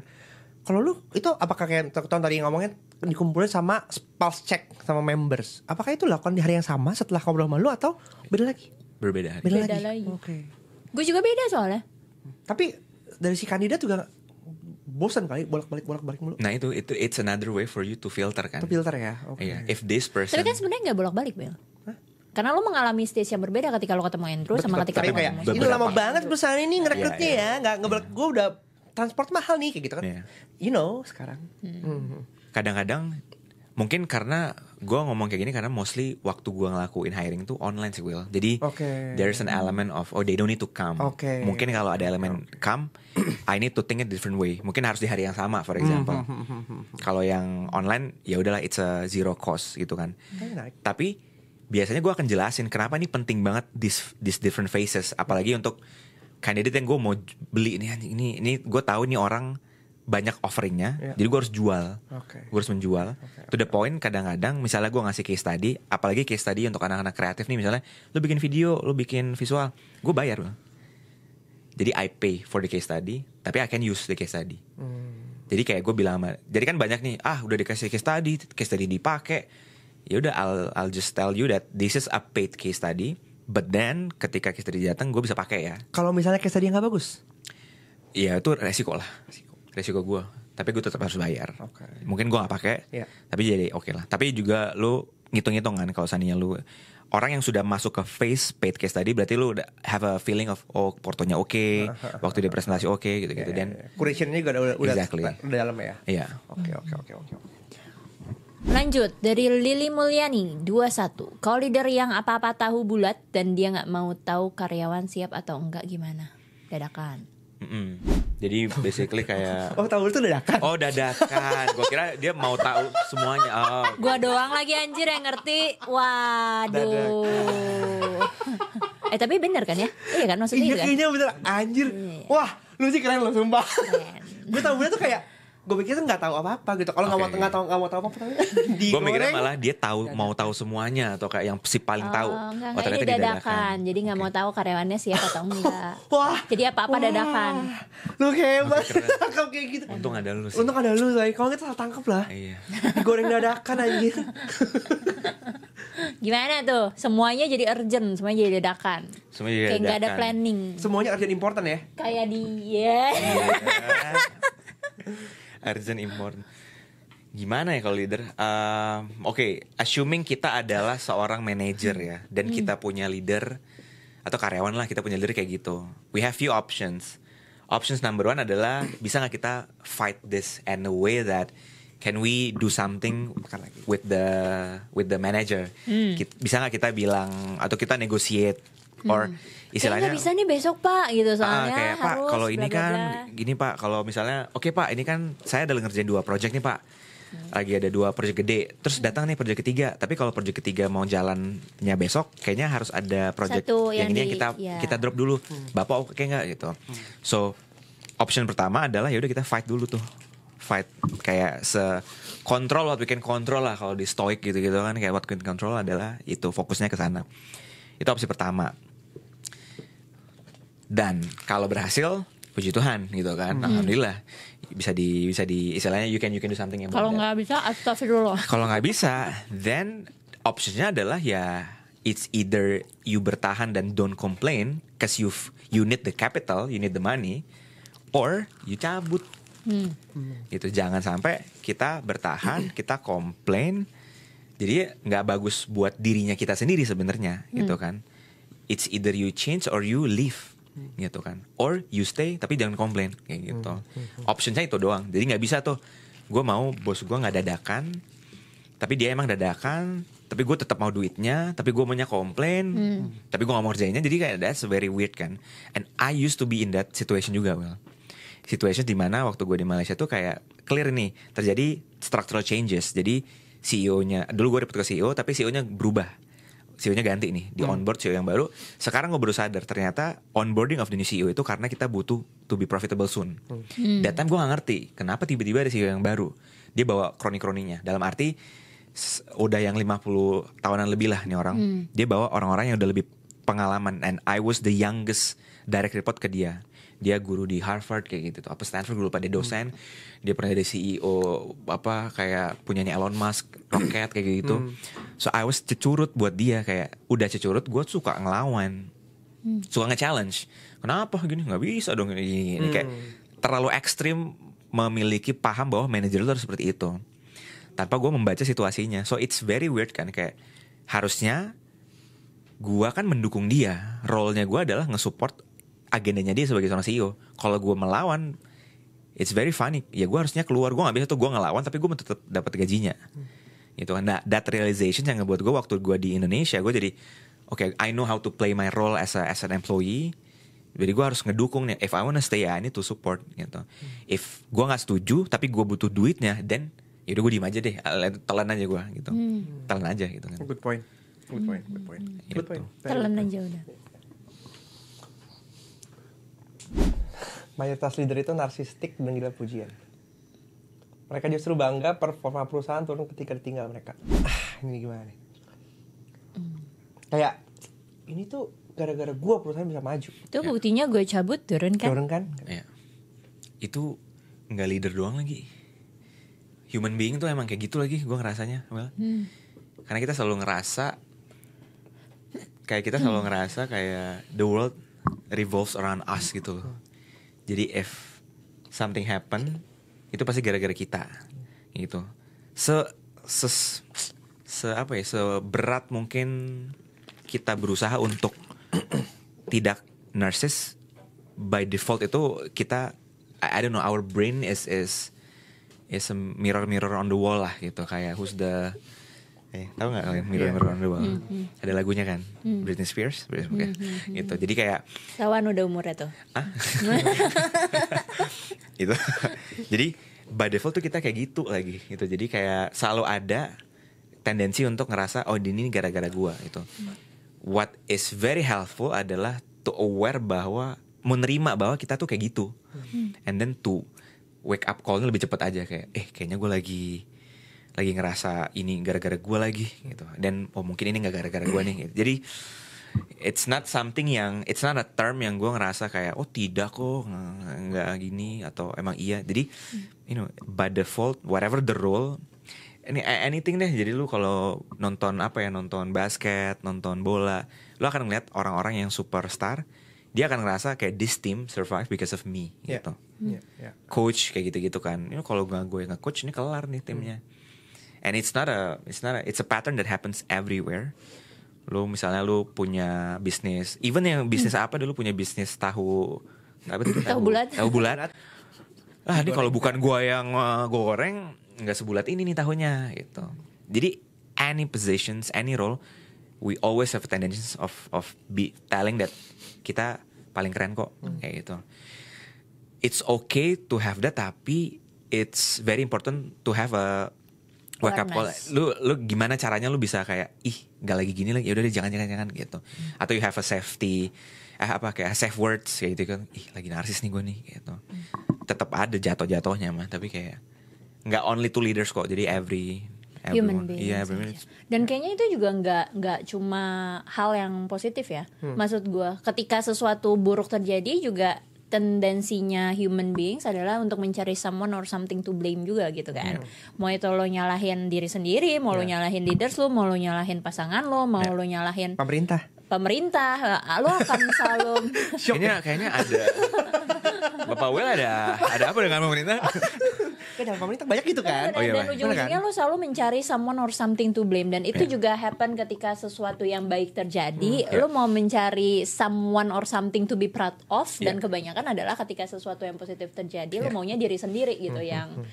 Kalau lu itu apakah kayak tahun tadi ngomongin dikumpulin sama pulse check sama members, apakah itu lakukan di hari yang sama setelah ngobrol sama lu atau beda lagi? Berbeda hari. Beda lagi. Oke. Gue juga beda soalnya. Tapi dari si kandidat juga bosan kali bolak-balik mulu. Nah itu it's another way for you to filter kan. To filter ya. Oke. Iya. If this person. Tapi kan sebenarnya nggak bolak-balik, Bel. Karena lo mengalami stage yang berbeda ketika lo ketemu Andrew sama ketika ketemu kayak ini lama banget perusahaan ini ngerekrutnya ya, nggak gue udah transport mahal nih kayak gitu kan. You know sekarang. Kadang-kadang mungkin karena gue ngomong kayak gini karena mostly waktu gue ngelakuin hiring tuh online sih Will. Jadi there's an element of they don't need to come. Mungkin kalau ada elemen come, I need to think a different way. Mungkin harus di hari yang sama for example. Kalau yang online ya udahlah it's a zero cost gitu kan. Tapi biasanya gue akan jelasin kenapa ini penting banget this different phases. Apalagi untuk kandidat yang gue mau beli ini gue tahu nih orang banyak offeringnya, jadi gue harus jual, gue harus menjual. To the point kadang-kadang misalnya gue ngasih case study, apalagi case study untuk anak-anak kreatif nih, misalnya lu bikin video, lu bikin visual, gue bayar loh. Jadi I pay for the case study, tapi I can use the case study. Jadi kayak gue bilang sama, jadi kan banyak nih, udah dikasih case study dipakai, ya udah I'll just tell you that this is a paid case study, but then ketika case study datang gue bisa pakai ya. Kalau misalnya case study yang nggak bagus, ya itu resiko gue, tapi gue tetap harus bayar. Mungkin gue nggak pakai, tapi jadi oke lah. Tapi juga lu ngitung-ngitung kan, kalau seandainya lu orang yang sudah masuk ke phase paid case tadi, berarti lu udah have a feeling of portonya oke, waktu dia presentasi oke gitu-gitu. Dan curationnya juga udah dalam ya. Iya. Oke. Lanjut dari Lili Mulyani 21. Kalau leader yang apa-apa tahu bulat dan dia nggak mau tahu karyawan siap atau enggak gimana? Dadakan. Jadi basically kayak tahu itu dadakan. Oh dadakan. Gue kira dia mau tahu semuanya. Gua doang lagi anjir yang ngerti. Waduh. Tapi bener kan ya? Iya kan maksudnya kan? Iya bener anjir. Wah lu sih keren lo sumpah. Gue tahu bulat tuh kayak, gue pikir tuh nggak tahu apa-apa gitu. Kalau nggak mau tahu apa-apa, gue mikirnya malah dia mau tahu semuanya atau kayak yang si paling tahu. Enggak, ternyata ini dadakan. Jadi nggak mau tahu karyawannya siapa atau enggak. Jadi apa-apa dadakan. Lu hebat. Tangkap kayak gitu. Untung ada lu sih. Kalau kita salah tangkap lah. Iya. Digoreng dadakan anjir. Gimana tuh? Semuanya jadi urgent, semuanya jadi dadakan. Kayak nggak ada planning. Semuanya urgent important ya. Kayak dia. Urgent important. Gimana ya kalau leader? Assuming kita adalah seorang manager ya, dan kita punya leader atau karyawan lah, kita punya leader kayak gitu. We have few options. Options number 1 adalah bisa nggak kita fight this in a way that can we do something with the manager? Bisa nggak kita bilang atau kita negotiate or istilahnya nggak bisa nih besok Pak gitu soalnya kayak harus Pak kalau ini bla, bla, bla. kan gini Pak, kalau misalnya oke Pak ini kan saya ada ngerjain 2 project nih Pak, lagi ada 2 project gede, terus datang nih project ketiga, tapi kalau project ketiga mau jalannya besok kayaknya harus ada project yang ini yang kita drop dulu, Bapak oke nggak gitu. So option pertama adalah ya udah kita fight dulu tuh, fight kayak control what we can control lah, kalau di stoic gitu kan, kayak what we can control adalah itu fokusnya ke sana. Itu opsi pertama. Dan kalau berhasil, puji Tuhan gitu kan, alhamdulillah. bisa di istilahnya you can do something about Kalau that. nggak bisa, astagfirullah. Kalau nggak bisa, then optionnya adalah ya it's either you bertahan dan don't complain cause you need the capital, you need the money, or you cabut. Gitu, jangan sampai kita bertahan, kita komplain. Jadi nggak bagus buat dirinya kita sendiri sebenarnya, gitu kan. It's either you change or you leave, gitu kan. Or you stay tapi jangan komplain, kayak gitu. Optionnya itu doang. Jadi nggak bisa tuh, gue mau bos gue nggak dadakan, tapi dia emang dadakan, tapi gue tetap mau duitnya, tapi gue maunya komplain, tapi gue nggak mau kerjainnya. Jadi kayak that's very weird kan. And I used to be in that situation juga, Will. Situation dimana waktu gue di Malaysia tuh kayak clear nih, terjadi structural changes. Jadi CEO-nya, dulu gue report ke CEO, tapi CEO-nya berubah. CEO-nya ganti nih, di onboard CEO yang baru. Sekarang gue baru sadar ternyata onboarding of the new CEO itu karena kita butuh to be profitable soon. That time gue gak ngerti kenapa tiba-tiba ada CEO yang baru. Dia bawa kroni-kroninya, dalam arti udah yang 50 tahunan lebih lah nih orang. Dia bawa orang-orang yang udah lebih pengalaman. And I was the youngest direct report ke dia. Dia guru di Harvard kayak gitu, apa Stanford, gue lupa, dia dosen. Dia pernah jadi CEO apa kayak punyanya Elon Musk, roket kayak gitu. So I was cecurut buat dia, kayak udah cecurut, gue suka ngelawan, suka nge-challenge. Kenapa gini, nggak bisa dong gini. Kayak terlalu ekstrim memiliki paham bahwa manajer itu harus seperti itu, tanpa gue membaca situasinya. So it's very weird kan, kayak harusnya gue kan mendukung dia, role-nya gue adalah nge-support agendanya dia sebagai seorang CEO. Kalau gue melawan, it's very funny. Ya gue harusnya keluar, gue gak bisa tuh gue ngelawan tapi gue tetap dapat gajinya. Gitu kan. Nah, that realization yang ngebuat gue waktu gue di Indonesia, gue jadi okay, I know how to play my role as an employee. Jadi gue harus ngedukung nih. If I wanna stay, I need to support gitu. If gue gak setuju tapi gue butuh duitnya, then yaudah gue diem aja deh, telan aja gue gitu. Telan aja gitu kan. Good point. Telan aja udah. Mayoritas leader itu narsistik dan gila pujian. Mereka justru bangga performa perusahaan turun ketika ditinggal mereka. Ini gimana nih? Kayak ini tuh gara-gara gue perusahaan bisa maju. Itu buktinya gue cabut turun kan? Turun kan? Ya. Itu nggak leader doang lagi. Human being tuh emang kayak gitu lagi, gue ngerasanya. Karena kita selalu ngerasa kayak the world revolves around us gitu loh. Jadi if something happen, itu pasti gara-gara kita gitu. Seberat mungkin kita berusaha untuk tidak narsis, by default itu kita, I don't know, our brain is a mirror on the wall lah gitu. Kayak who's the tahu nggak kalian mirror on the wall? Ada lagunya kan, Britney Spears, gitu. Jadi kayak Sawan udah umurnya tuh. Itu. Jadi by default tuh kita kayak gitu lagi gitu. Jadi kayak selalu ada tendensi untuk ngerasa oh ini gara-gara gua gitu. What is very helpful adalah to aware bahwa menerima bahwa kita tuh kayak gitu. And then to wake up call-nya lebih cepat aja, kayak kayaknya gue lagi ngerasa ini gara-gara gue lagi gitu. Dan mungkin ini gak gara-gara gue nih gitu. Jadi it's not a term yang gue ngerasa kayak tidak kok nggak gini atau emang iya. Jadi by default whatever the role, anything deh. Jadi lu kalau nonton basket, nonton bola, lu akan ngeliat orang-orang yang superstar, dia akan ngerasa kayak this team survive because of me gitu. Coach kayak gitu-gitu kan. Kalau gue nge-coach ini kelar nih timnya. And it's a pattern that happens everywhere. Lu misalnya lu punya bisnis, even yang bisnis apa dulu, punya bisnis tahu bulat. Ini kalau bukan gua yang goreng, nggak sebulat ini nih tahunya gitu. Jadi any positions, any role, we always have a tendency of telling that kita paling keren kok, kayak gitu. It's okay to have that, tapi it's very important to have a wake up call. Lu gimana caranya lu bisa kayak gak lagi gini lagi, udah deh jangan gitu. Atau you have a safety kayak safe words kayak gitu kan. Lagi narsis nih gue nih gitu. Tetap ada jatuh-jatuhnya mah, tapi kayak nggak only to leaders kok. Jadi human being. Iya, dan kayaknya itu juga nggak cuma hal yang positif ya. Maksud gue, ketika sesuatu buruk terjadi juga tendensinya human beings adalah untuk mencari someone or something to blame juga gitu kan. Mau itu lo nyalahin diri sendiri, mau lo nyalahin leaders lo, mau lo nyalahin pasangan lo, mau lo nyalahin pemerintah, lo akan selalu kayaknya ada Bapak Will ada apa dengan pemerintah? Kan pemerintah banyak gitu kan. Dan ujung-ujungnya lo selalu mencari someone or something to blame. Dan itu juga happen ketika sesuatu yang baik terjadi. Lo mau mencari someone or something to be proud of. Dan kebanyakan adalah ketika sesuatu yang positif terjadi, lo maunya diri sendiri gitu. Yang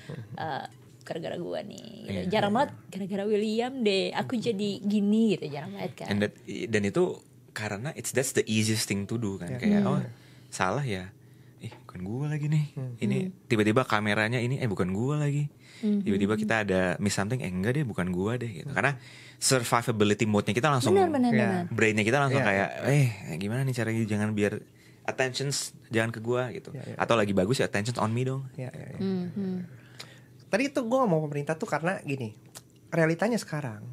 gara-gara gue nih gitu. Jarang banget gara-gara William deh aku jadi gini gitu. Jarang banget kan. Dan itu karena that's the easiest thing to do kan. Kayak salah ya, bukan gue lagi nih. Ini tiba-tiba kameranya ini bukan gue lagi. Tiba-tiba kita ada miss something, enggak deh bukan gue deh gitu. Karena survivability mode-nya kita langsung, benar. brain-nya kita langsung kayak gimana nih caranya jangan biar attentions jangan ke gue gitu. Atau lagi bagus ya attention on me dong. Tadi itu gue ngomong pemerintah tuh karena gini, realitanya sekarang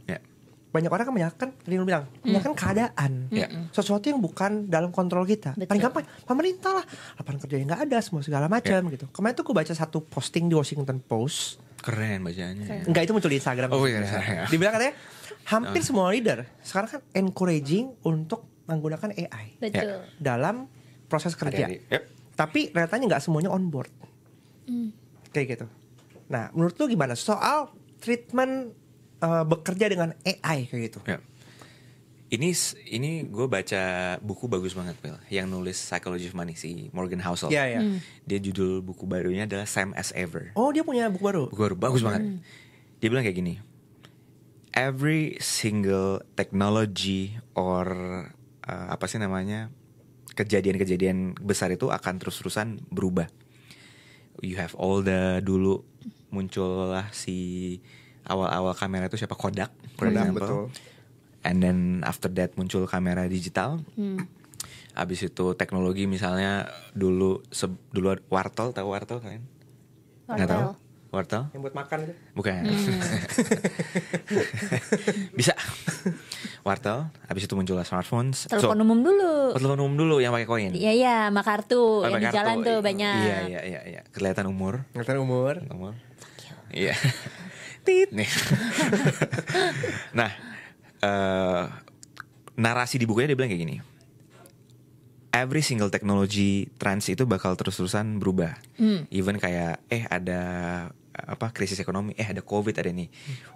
banyak orang kan tadi lu bilang kan keadaan, sesuatu yang bukan dalam kontrol kita. Paling gampang pemerintah lah, lapangan kerja yang nggak ada, semua segala macam gitu. Kemarin tuh gue baca satu posting di Washington Post, keren bacanya. Enggak, itu muncul di Instagram. Dibilang katanya hampir semua leader sekarang kan encouraging untuk menggunakan AI dalam proses kerja. Tapi realitanya nggak semuanya on board. Kayak gitu. Nah, menurut lu gimana soal treatment bekerja dengan AI kayak gitu? Ini gue baca buku bagus banget, Phil, yang nulis Psychology of Money si Morgan Housel. Dia judul buku barunya adalah Same as Ever. Oh, dia punya buku baru? Buku baru bagus banget. Dia bilang kayak gini, every single technology or kejadian-kejadian besar itu akan terus-terusan berubah. You have all the dulu muncullah si awal-awal kamera itu siapa, Kodak for example. Betul. And then after that muncul kamera digital. Abis itu teknologi misalnya dulu wartel, tahu wartel kalian? Nggak tahu? Wartel? Yang buat makan itu? Bukan. Bisa. Wartel. Abis itu muncullah smartphones. Telepon umum dulu. Telepon umum dulu yang pakai koin. Iya, sama kartu yang di jalan tuh banyak. Iya. Kelihatan umur. Iya. Tit nih. Nah, narasi di bukunya dia bilang kayak gini. Every single technology trends itu bakal terus-terusan berubah. Even kayak ada krisis ekonomi, ada COVID, ada nih.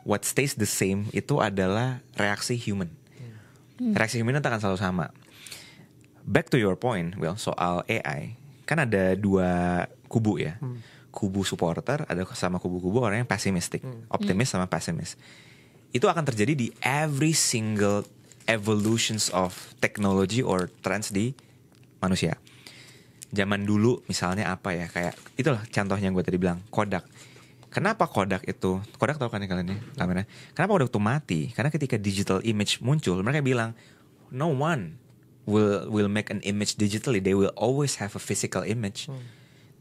What stays the same itu adalah reaksi human. Reaksi human itu akan selalu sama. Back to your point, Will, soal AI. Kan ada dua kubu ya. Kubu supporter ada sama kubu-kubu orang yang pessimistic, optimis sama pesimis. Itu akan terjadi di every single evolutions of technology or trends di manusia. Zaman dulu misalnya kayak itulah contohnya yang gue tadi bilang, Kodak. Kenapa Kodak tahu kan kalian ya kamera? Kenapa Kodak itu mati? Karena ketika digital image muncul, mereka bilang no one will make an image digitally. They will always have a physical image.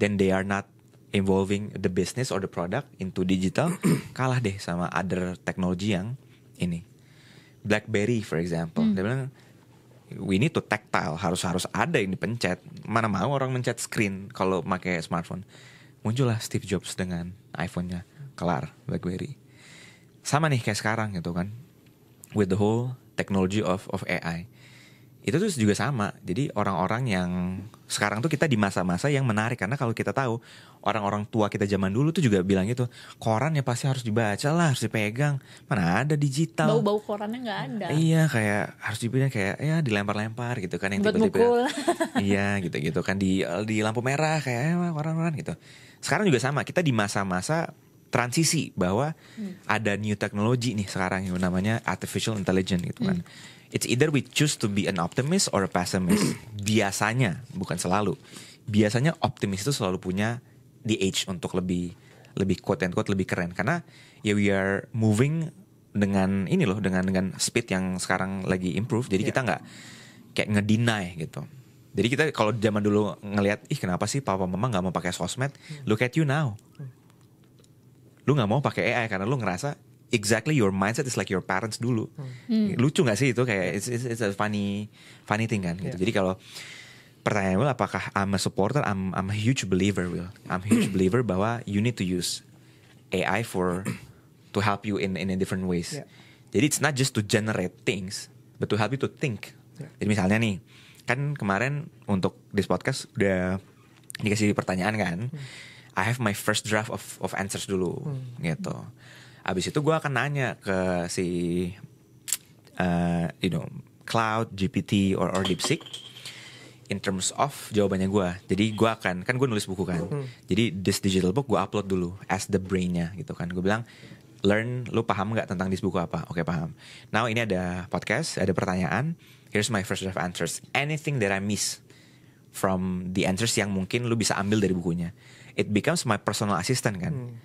Then they are not involving the business or the product into digital. Kalah deh sama other technology yang ini. BlackBerry for example, dia bilang we need to tactile, harus ada yang dipencet. Mana mau orang mencet screen kalau pakai smartphone. Muncullah Steve Jobs dengan iPhone-nya, kelar BlackBerry. Sama nih kayak sekarang gitu kan, with the whole technology of AI. Itu tuh juga sama. Jadi orang-orang yang sekarang tuh kita di masa-masa yang menarik. Karena kalau kita tahu orang-orang tua kita zaman dulu tuh juga bilang gitu, koran ya pasti harus dibaca lah, harus dipegang. Mana ada digital. Bau-bau korannya gak ada. Iya, kayak harus dipegang, kayak dilempar-lempar gitu kan, yang buat tiba-tiba mukul. Iya gitu kan di lampu merah kayak koran-koran gitu. Sekarang juga sama, kita di masa-masa transisi bahwa ada new technology nih sekarang yang namanya artificial intelligence gitu kan. It's either we choose to be an optimist or a pessimist. Biasanya, bukan selalu. Biasanya optimis itu selalu punya the edge untuk lebih quote and quote lebih keren. Karena ya we are moving dengan dengan speed yang sekarang lagi improve. Jadi kita nggak kayak ngedeny gitu. Jadi kita kalau zaman dulu ngelihat, kenapa sih papa mama nggak mau pakai sosmed? Look at you now. Lu nggak mau pakai AI karena lu ngerasa exactly your mindset is like your parents dulu. Lucu gak sih itu, kayak it's a funny thing kan gitu. Jadi kalau pertanyaan Will, apakah I'm a supporter? I'm a huge believer, Will. I'm a huge believer bahwa you need to use AI to help you in a different ways. Yeah. Jadi it's not just to generate things, but to help you to think. Yeah. Jadi misalnya nih, kan kemarin untuk this podcast udah dikasih pertanyaan kan. I have my first draft of answers dulu gitu. Abis itu gue akan nanya ke si Cloud, GPT or DeepSeek in terms of jawabannya gue. Jadi gue akan, kan gue nulis buku kan. Jadi this digital book gue upload dulu as the brain-nya gitu kan. Gue bilang, learn, lu paham gak tentang this buku apa? Oke, paham. Now ini ada podcast, ada pertanyaan. Here's my first draft answers. Anything that I miss from the answers yang mungkin lu bisa ambil dari bukunya, it becomes my personal assistant kan.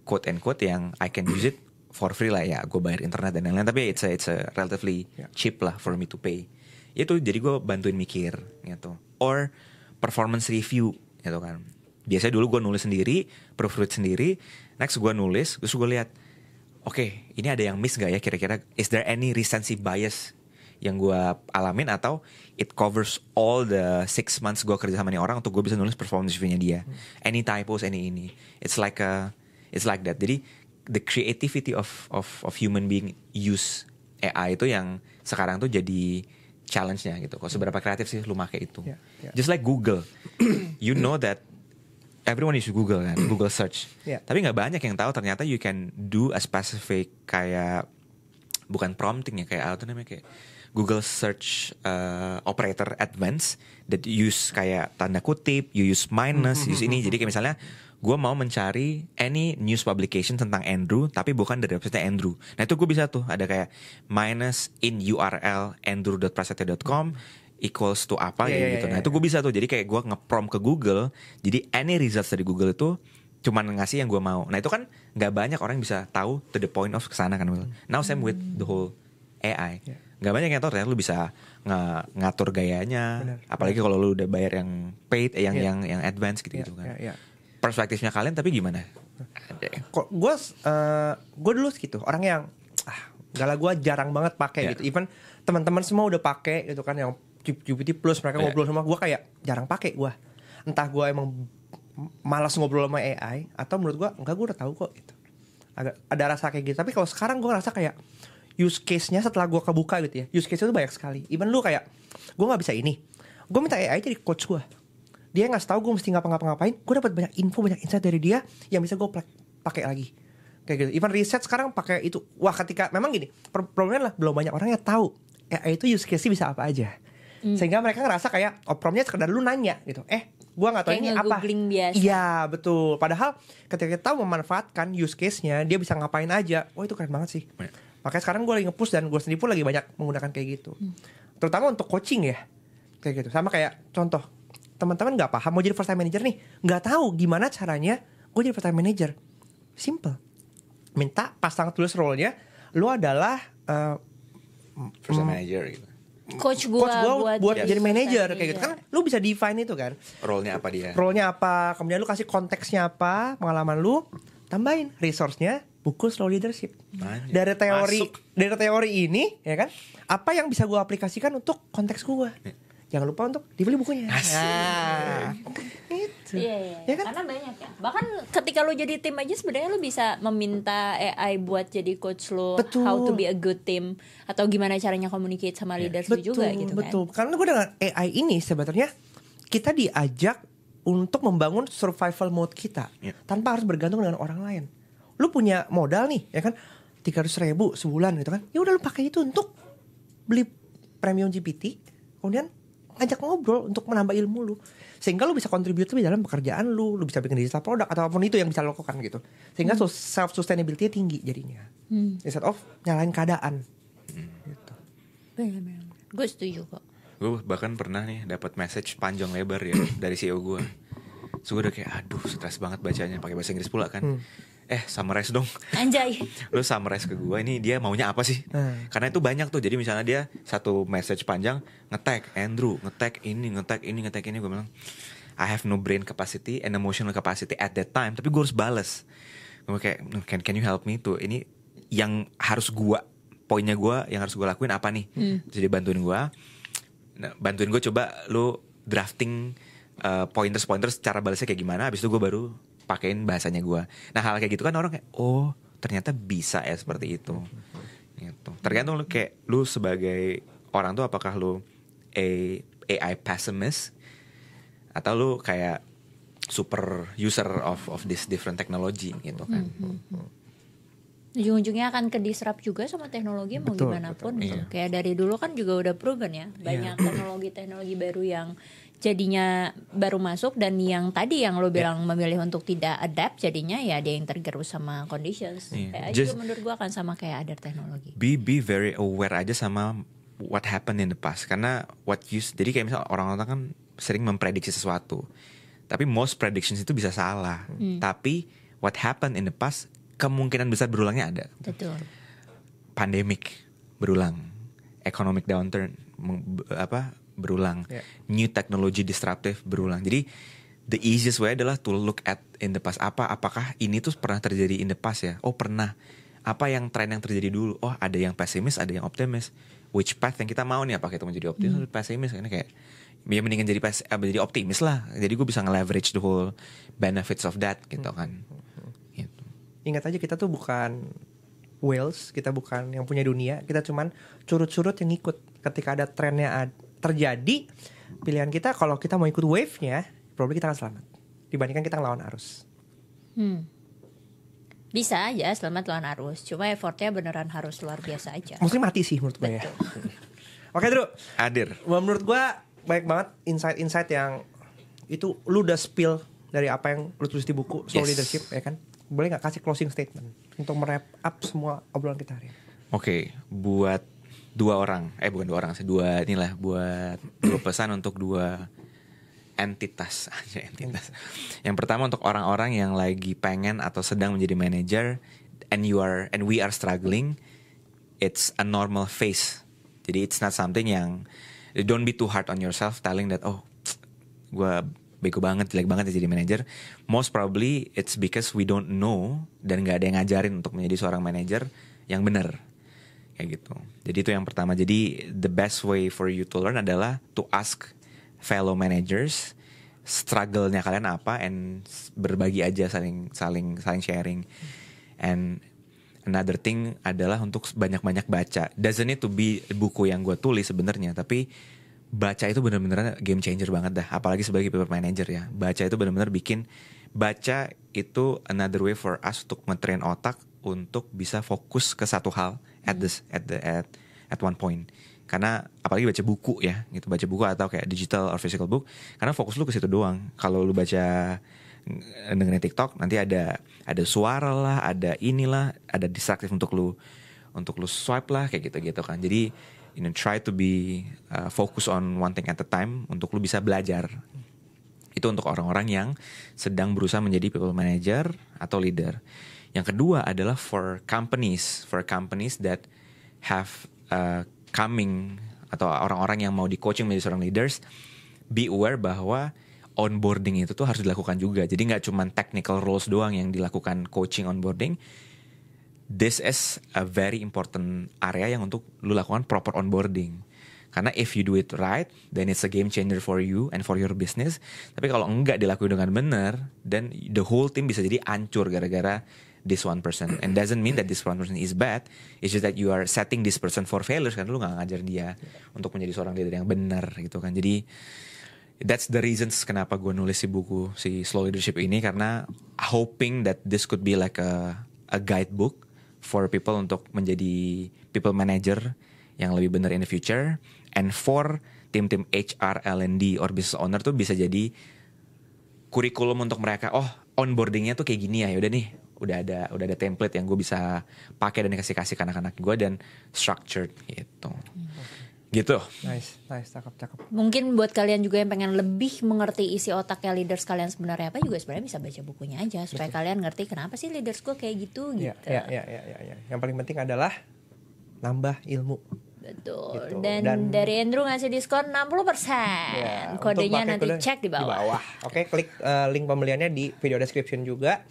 Quote and quote yang I can use it for free lah ya. Gue bayar internet dan lain-lain, tapi it's a relatively cheap lah for me to pay. Itu jadi gue bantuin mikir gitu. Or performance review gitu kan. Biasanya dulu gue nulis sendiri, proofread sendiri. Next gue nulis, terus gue lihat, oke, ini ada yang miss gak ya kira-kira? Is there any recency bias yang gue alamin, atau it covers all the 6 months gue kerja sama nih orang untuk gue bisa nulis performance review-nya dia. Any typos, ini. It's like that. Jadi the creativity of human being use AI itu yang sekarang tuh jadi challenge-nya gitu. Kok seberapa kreatif sih lu make itu? Just like Google, you know that everyone use Google kan, Google search. Tapi nggak banyak yang tahu ternyata you can do a specific kayak bukan prompting ya, kayak apa namanya, kayak Google search operator advanced that use kayak tanda kutip, you use minus, use ini. Jadi kayak misalnya gue mau mencari any news publication tentang Andrew tapi bukan dari website Andrew. Nah itu gue bisa tuh ada kayak minus in URL andrew.prasetya.com equals to apa gitu. Nah itu gue bisa tuh. Jadi kayak gue nge-prompt ke Google. Jadi any results dari Google itu cuman ngasih yang gue mau. Nah itu kan gak banyak orang yang bisa tahu to the point of kesana kan Will. Now same with the whole AI. Gak banyak yang tahu ternyata lu bisa ngatur gayanya. Bener. Apalagi kalau lu udah bayar yang paid, yang advance gitu-gitu kan. Perspektifnya kalian tapi gimana? Kok gue dulu gitu orang yang gue jarang banget pakai gitu. Even teman-teman semua udah pakai gitu kan, yang GPT Plus mereka ngobrol sama gue, kayak jarang pakai gue. Entah gue emang malas ngobrol sama AI atau menurut gue enggak, gue udah tahu kok gitu. Ada rasa kayak gitu. Tapi kalau sekarang gue rasa kayak use case-nya setelah gue kebuka gitu ya, use case-nya tuh banyak sekali. Even lu kayak gue nggak bisa ini, gue minta AI jadi coach gue. Dia ngasih tahu gue mesti ngapa-ngapain, gue dapat banyak info, banyak insight dari dia yang bisa gue pakai lagi. Kayak gitu. Even riset sekarang pakai itu. Wah, ketika memang gini, problemnya lah belum banyak orang yang tahu AI itu use case-nya bisa apa aja. Sehingga mereka ngerasa kayak prompt-nya sekedar lu nanya gitu. Gue nggak tahu kayak ini apa. Iya, betul. Padahal ketika kita memanfaatkan use case-nya, dia bisa ngapain aja. Wah, itu keren banget sih. Makanya sekarang gue lagi nge-push dan gue sendiri pun lagi banyak menggunakan kayak gitu. Terutama untuk coaching ya. Kayak gitu. Sama kayak contoh, teman-teman gak paham mau jadi first time manager nih, gak tahu gimana caranya gue jadi first time manager. Simple. Minta pasang tulis role-nya, lu adalah first time manager gitu. Coach gue buat jadi manager kayak gitu kan. Lu bisa define itu kan, role-nya apa dia, role-nya apa, kemudian lu kasih konteksnya apa, pengalaman lu, tambahin resource-nya, buku slow leadership. Dari teori ini ya kan, apa yang bisa gue aplikasikan untuk konteks gue. Jangan lupa untuk dibeli bukunya. Itu. Iya. Ya kan? Karena banyak ya. Bahkan ketika lu jadi tim aja sebenarnya lu bisa meminta AI buat jadi coach lu. Betul. How to be a good team, atau gimana caranya communicate sama leaders lu juga gitu kan. Betul. Karena gue dengan AI ini sebenarnya kita diajak untuk membangun survival mode kita tanpa harus bergantung dengan orang lain. Lu punya modal nih, ya kan, 300.000 sebulan gitu kan. Ya udah lu pakai itu untuk beli premium GPT, kemudian ajak ngobrol untuk menambah ilmu lu, sehingga lu bisa kontribut lebih dalam pekerjaan lu bisa bikin digital produk atau apapun itu yang bisa lo lakukan gitu, sehingga self sustainability tinggi jadinya, instead of nyalain keadaan. Gitu. Benar. Gue setuju kok. Gue bahkan pernah nih dapat message panjang lebar ya dari CEO gue. So gue udah kayak aduh stres banget bacanya, pakai bahasa Inggris pula kan. Summarize dong. Anjay. Lu summarize ke gue, ini dia maunya apa sih? Karena itu banyak tuh. Jadi misalnya dia satu message panjang nge-tag Andrew, nge-tag ini. Gue bilang I have no brain capacity and emotional capacity at that time, tapi gue harus bales. Gue kayak can you help me tuh? Ini yang harus gue, poinnya gue yang harus gue lakuin apa nih? Jadi bantuin gue coba lu drafting pointers cara balasnya kayak gimana, habis itu gue baru pakein bahasanya gue. Nah hal kayak gitu kan orang kayak oh ternyata bisa ya seperti itu. Gitu. Tergantung lu kayak lu sebagai orang tuh apakah lu AI pessimist atau lu kayak super user of this different technology gitu kan. Ujung-ujungnya akan ke-disrupt juga sama teknologi mau gimana pun gitu. Kayak dari dulu kan juga udah proven ya. Banyak teknologi baru yang jadinya baru masuk, dan yang tadi yang lo bilang memilih untuk tidak adapt, jadinya ya dia yang tergerus sama conditions. Kayak juga menurut gua akan sama kayak other teknologi. Be very aware aja sama what happened in the past. Karena jadi kayak misal orang-orang kan sering memprediksi sesuatu. Tapi most predictions itu bisa salah. Tapi what happened in the past kemungkinan besar berulangnya ada. Betul. Pandemic berulang, economic downturn berulang, new technology disruptive berulang. Jadi the easiest way adalah to look at in the past. Apakah ini tuh pernah terjadi in the past ya? Oh pernah. Apa yang tren yang terjadi dulu? Oh ada yang pesimis, ada yang optimis. Which path yang kita mau nih? Apakah kita mau jadi optimis atau pesimis? Karena kayak ya mendingan jadi optimis lah. Jadi gue bisa nge-leverage the whole benefits of that gitu kan. Ingat aja kita tuh bukan whales, kita bukan yang punya dunia, kita cuman curut-curut yang ngikut. Ketika ada trennya terjadi, pilihan kita kalau kita mau ikut wave-nya, probably kita akan selamat dibandingkan kita ngelawan arus. Bisa aja selamat lawan arus, cuma effortnya beneran harus luar biasa aja. Mesti mati sih menurut gue ya. Oke Drew, hadir. Menurut gue banyak banget insight-insight yang itu lu udah spill dari apa yang lu tulis di buku Slow Leadership ya kan. Boleh gak kasih closing statement untuk merap up semua obrolan kita hari ini? Oke, buat buat dua pesan untuk dua entitas. Yang pertama untuk orang-orang yang lagi pengen atau sedang menjadi manager and we are struggling, it's a normal phase. Jadi it's not something yang, don't be too hard on yourself telling that gue bego banget, jelek banget ya jadi manager. Most probably it's because we don't know dan gak ada yang ngajarin untuk menjadi seorang manager yang benar. Kayak gitu. Jadi itu yang pertama. Jadi the best way for you to learn adalah to ask fellow managers struggle-nya kalian apa, and berbagi aja, saling sharing. And another thing adalah untuk banyak-banyak baca. Doesn't need to be buku yang gue tulis sebenarnya, tapi baca itu benar-benar game changer banget dah. Apalagi sebagai people manager ya. Baca itu benar-benar baca itu another way for us untuk nge-train otak untuk bisa fokus ke satu hal at one point. Karena apalagi baca buku ya, gitu, baca buku atau kayak digital or physical book, karena fokus lu ke situ doang. Kalau lu baca dengerin TikTok nanti ada suara lah, ada inilah, ada distraktif untuk lu swipe lah kayak gitu kan. Jadi try to be focus on one thing at a time untuk lu bisa belajar. Itu untuk orang-orang yang sedang berusaha menjadi people manager atau leader. Yang kedua adalah for companies that have coming atau orang-orang yang mau di coaching menjadi seorang leaders, be aware bahwa onboarding itu tuh harus dilakukan juga. Jadi nggak cuma technical roles doang yang dilakukan coaching onboarding. This is a very important area yang untuk lu lakukan proper onboarding. Karena if you do it right, then it's a game changer for you and for your business. Tapi kalau enggak dilakukan dengan benar, then the whole team bisa jadi hancur gara-gara this one person. And doesn't mean that this one person is bad. It's just that you are setting this person for failures karena lu gak ngajar dia untuk menjadi seorang leader yang benar gitu kan. Jadi that's the reasons kenapa gue nulis si Slow Leadership ini, karena hoping that this could be like a guidebook for people untuk menjadi people manager yang lebih benar in the future, and for tim-tim HR, L&D or business owner tuh bisa jadi kurikulum untuk mereka. Oh, onboardingnya tuh kayak gini ya. Yaudah nih, udah ada template yang gue bisa pakai dan kasih ke anak-anak gue, dan structured gitu. Gitu. Nice, cakep. Mungkin buat kalian juga yang pengen lebih mengerti isi otaknya leaders kalian sebenarnya apa, juga sebenarnya bisa baca bukunya aja supaya kalian ngerti kenapa sih leaders gue kayak gitu. Ya. Yang paling penting adalah nambah ilmu. Betul. Gitu. Dan dari Andrew ngasih diskon 60%. Kodenya nanti cek di bawah. Oke, klik link pembeliannya di video description juga.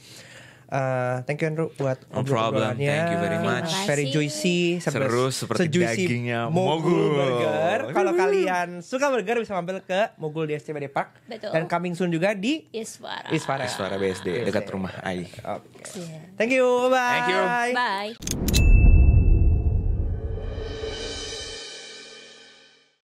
Thank you Andrew buat No problem, thank you very much. Very juicy, seru seperti dagingnya Mogul Burger. Kalau kalian suka burger bisa mampir ke Mogul di SCBD Park. Betul. Dan coming soon juga di Iswara BSD dekat rumah Ai. Okay. Thank you, bye. Thank you. Bye.